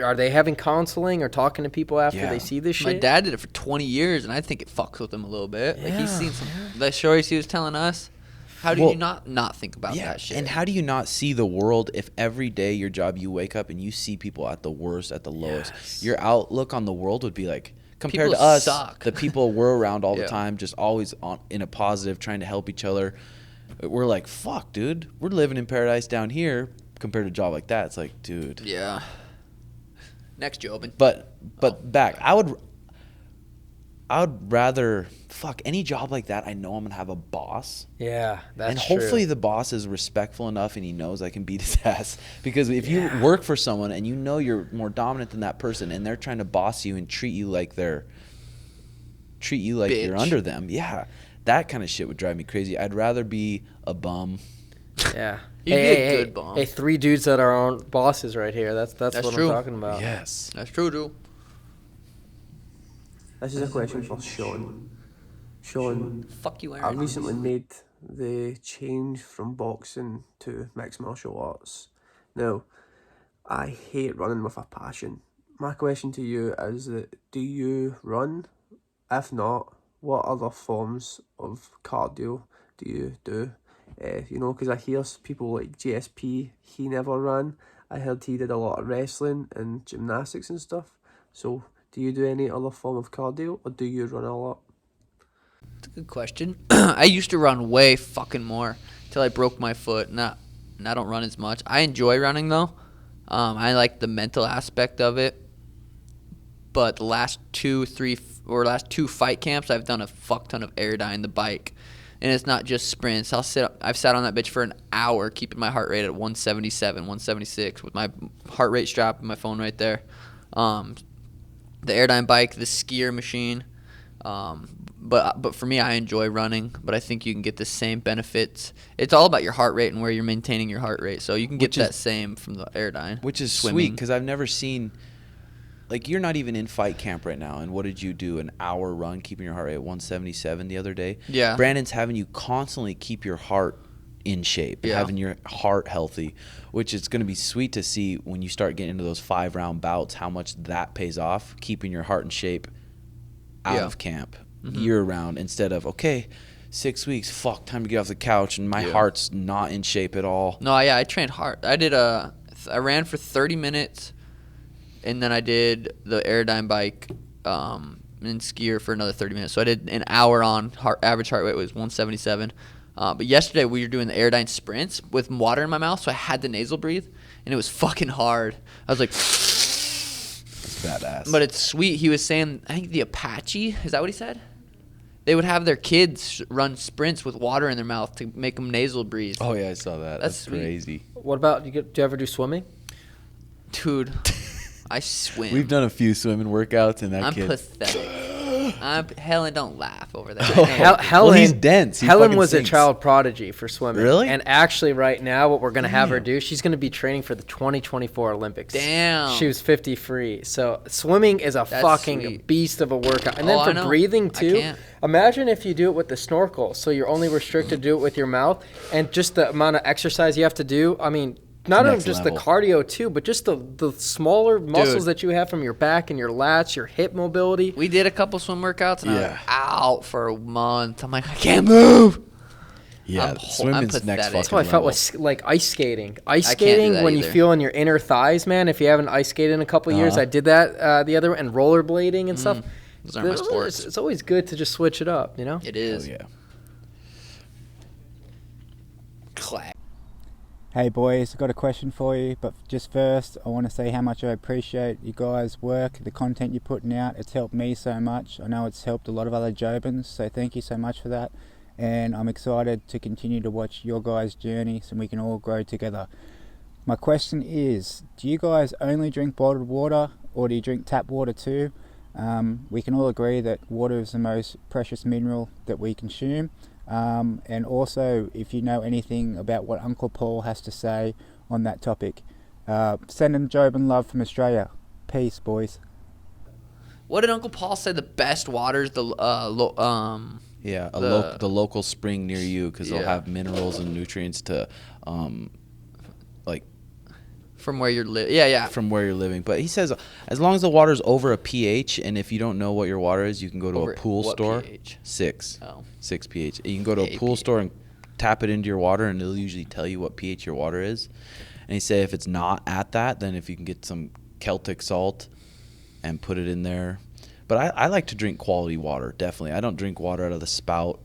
are they having counseling or talking to people after Yeah. they see this My shit? dad did it for 20 years, and I think it fucks with him a little bit. Like he's seen some the stories he was telling us. How do Well, you not think about yeah, that shit? and how do you not see the world if every day your job you wake up and you see people at the worst, at the lowest? Your outlook on the world would be like compared People to us, suck. the people we're around all the Yeah. time, just always in a positive, trying to help each other. We're like, fuck, dude, we're living in paradise down here compared to a job like that. It's like, dude. Yeah. Next, Jobin. But back, I would rather fuck any job like that. I know I'm gonna have a boss. Yeah, that's And hopefully true. the boss is respectful enough and he knows I can beat his ass. Because if you work for someone and you know you're more dominant than that person and they're trying to boss you and treat you like you're Bitch. under them, yeah, that kind of shit would drive me crazy. I'd rather be a bum. Yeah. You'd be a good bomb. Hey, 3 dudes that are our own bosses right here. That's what true. I'm talking about. Yes. That's true, Drew. This is a question for Sean. Sean, Fuck you, I Aaron. recently made the change from boxing to mixed martial arts. Now, I hate running with a passion. My question to you is that, do you run? If not, what other forms of cardio do you do? You know, because I hear people like GSP, he never ran. I heard he did a lot of wrestling and gymnastics and stuff. So, do you do any other form of cardio, or do you run a lot? That's a good question. I used to run way fucking more till I broke my foot. And I don't run as much. I enjoy running though. I like the mental aspect of it. But the last 2 fight camps, I've done a fuck ton of airdyne the bike, and it's not just sprints. I've sat on that bitch for an hour, keeping my heart rate at 177, 176, with my heart rate strap and my phone right there. The airdyne bike, the skier machine. But for me, I enjoy running, but I think you can get the same benefits. It's all about your heart rate and where you're maintaining your heart rate. So you can get that same from the airdyne. Which is swimming. sweet, because I've never seen, like, you're not even in fight camp right now. And what did you do? An hour run, keeping your heart rate at 177 the other day? Yeah. Brandon's having you constantly keep your heart in shape, Yeah. having your heart healthy, which is going to be sweet to see when you start getting into those 5-round bouts, how much that pays off, keeping your heart in shape out of camp year round, instead of, okay, 6 weeks, fuck, time to get off the couch and my heart's not in shape at all. No, yeah, I trained hard. I ran for 30 minutes, and then I did the airdyne bike and skier for another 30 minutes. So I did an hour on average heart rate was 177. But yesterday we were doing the airdyne sprints with water in my mouth, so I had to nasal breathe, and it was fucking hard. I was like, It's badass. but it's sweet. He was saying, I think the Apache, is that what he said? They would have their kids run sprints with water in their mouth to make them nasal breathe. Oh, yeah, I saw that. That's That's sweet. crazy. What about, do you ever do swimming? Dude, I swim. We've done a few swimming workouts, and that I'm kid. pathetic. Helen, don't laugh over there. Helen, he's dense. He Helen fucking was a sinks. child prodigy for swimming. Really? And actually, right now, what we're gonna have her do, she's gonna be training for the 2024 Olympics. Damn. She was 50 free. So swimming is a That's fucking sweet. beast of a workout. And Oh, then I for know. breathing I too. can't. Imagine if you do it with the snorkel. So you're only restricted to do it with your mouth, and just the amount of exercise you have to do. I mean, not only Next just level. the cardio too, but just the smaller muscles that you have from your back and your lats, your hip mobility. We did a couple swim workouts, and I Yeah. was out for a month. I'm like, I can't move. Yeah, I'm swimming's next pathetic. fucking That's how I felt level. with like ice skating. Ice I can't do skating that when you either. feel in your inner thighs, man. If you haven't ice skated in a couple of years, Uh-huh. I did that the other and rollerblading and stuff. Those aren't my sports. It's always good to just switch it up, you know. It Oh, is. yeah. Clack. Hey boys, I've got a question for you, but just first I want to say how much I appreciate you guys' work, the content you're putting out. It's helped me so much. I know it's helped a lot of other Jobins, so thank you so much for that. And I'm excited to continue to watch your guys' journey so we can all grow together. My question is, do you guys only drink bottled water or do you drink tap water too? We can all agree that water is the most precious mineral that we consume. And also, if you know anything about what Uncle Paul has to say on that topic, send him Jobin love from Australia. Peace, boys. What did Uncle Paul say? The best water's the Yeah, The- the local spring near you, because they'll Yeah. have minerals and nutrients to, like, from where you're yeah. from where you're living. But he says as long as the water's over a pH, and if you don't know what your water is, you can go to Over a pool what store. pH? 6 Oh. 6 pH. You can go to a AP. pool store and tap it into your water, and it'll usually tell you what pH your water is. And he say if it's not at that, then if you can get some Celtic salt and put it in there. But I like to drink quality water, definitely. I don't drink water out of the spout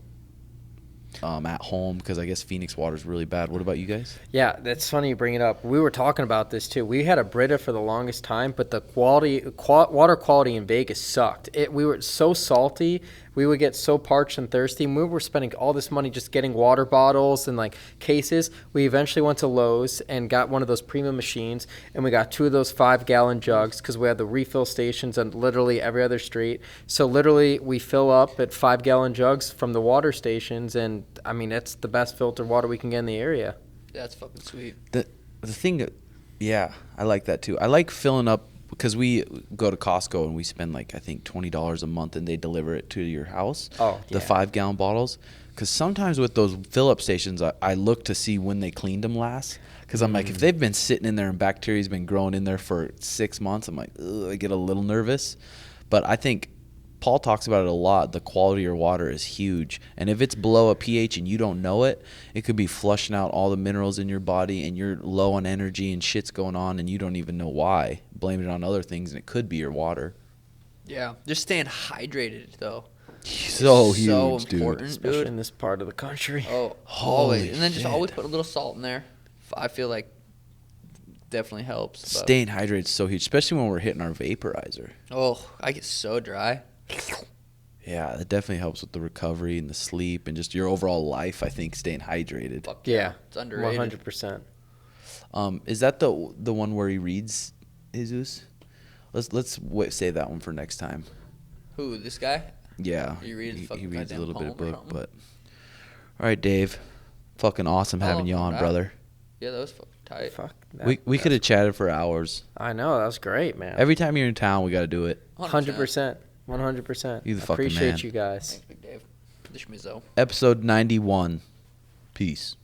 at home because I guess Phoenix water is really bad. What about you guys? Yeah, that's funny you bring it up. We were talking about this too. We had a Brita for the longest time, but the water quality in Vegas sucked. We were so salty. We would get so parched and thirsty. And we were spending all this money just getting water bottles and like cases. We eventually went to Lowe's and got one of those premium machines, and we got 2 of those 5-gallon jugs because we had the refill stations on literally every other street. So literally we fill up at 5-gallon jugs from the water stations, and I mean it's the best filtered water we can get in the area. That's fucking sweet. The thing that, yeah, I like that too. I like filling up because we go to Costco and we spend like I think $20 a month and they deliver it to your house. Oh, the yeah. 5-gallon bottles. Because sometimes with those fill-up stations, I look to see when they cleaned them last. Because I'm like, if they've been sitting in there and bacteria's been growing in there for 6 months, I'm like, ugh, I get a little nervous. But I think Paul talks about it a lot. The quality of your water is huge. And if it's below a pH and you don't know it, it could be flushing out all the minerals in your body and you're low on energy and shit's going on and you don't even know why. Blame it on other things and it could be your water. Yeah, just staying hydrated though. So It's huge, so dude. important, Especially dude. in this part of the country. Oh, Holy always. And then just shit. always put a little salt in there. I feel like definitely helps. But, Staying hydrated is so huge, especially when we're hitting our vaporizer. oh, I get so dry. Yeah, it definitely helps with the recovery and the sleep and just your overall life. I think staying hydrated. Fuck Yeah, it's underrated. 100%. Is that the one where he reads Jesus? Let's say that one for next time. Who, this guy? Yeah, He reads he fucking reads a goddamn little bit of poem or book, something? but all right, Dave, fucking awesome having you no on, doubt. brother. Yeah, that was fucking tight. Fuck. We could have chatted for hours. I know, that was great, man. Every time you're in town, we got to do it. 100%. 100%. You the fucking Appreciate man. you guys. Thanks, Big Dave. The schmizzo. Episode 91. Peace.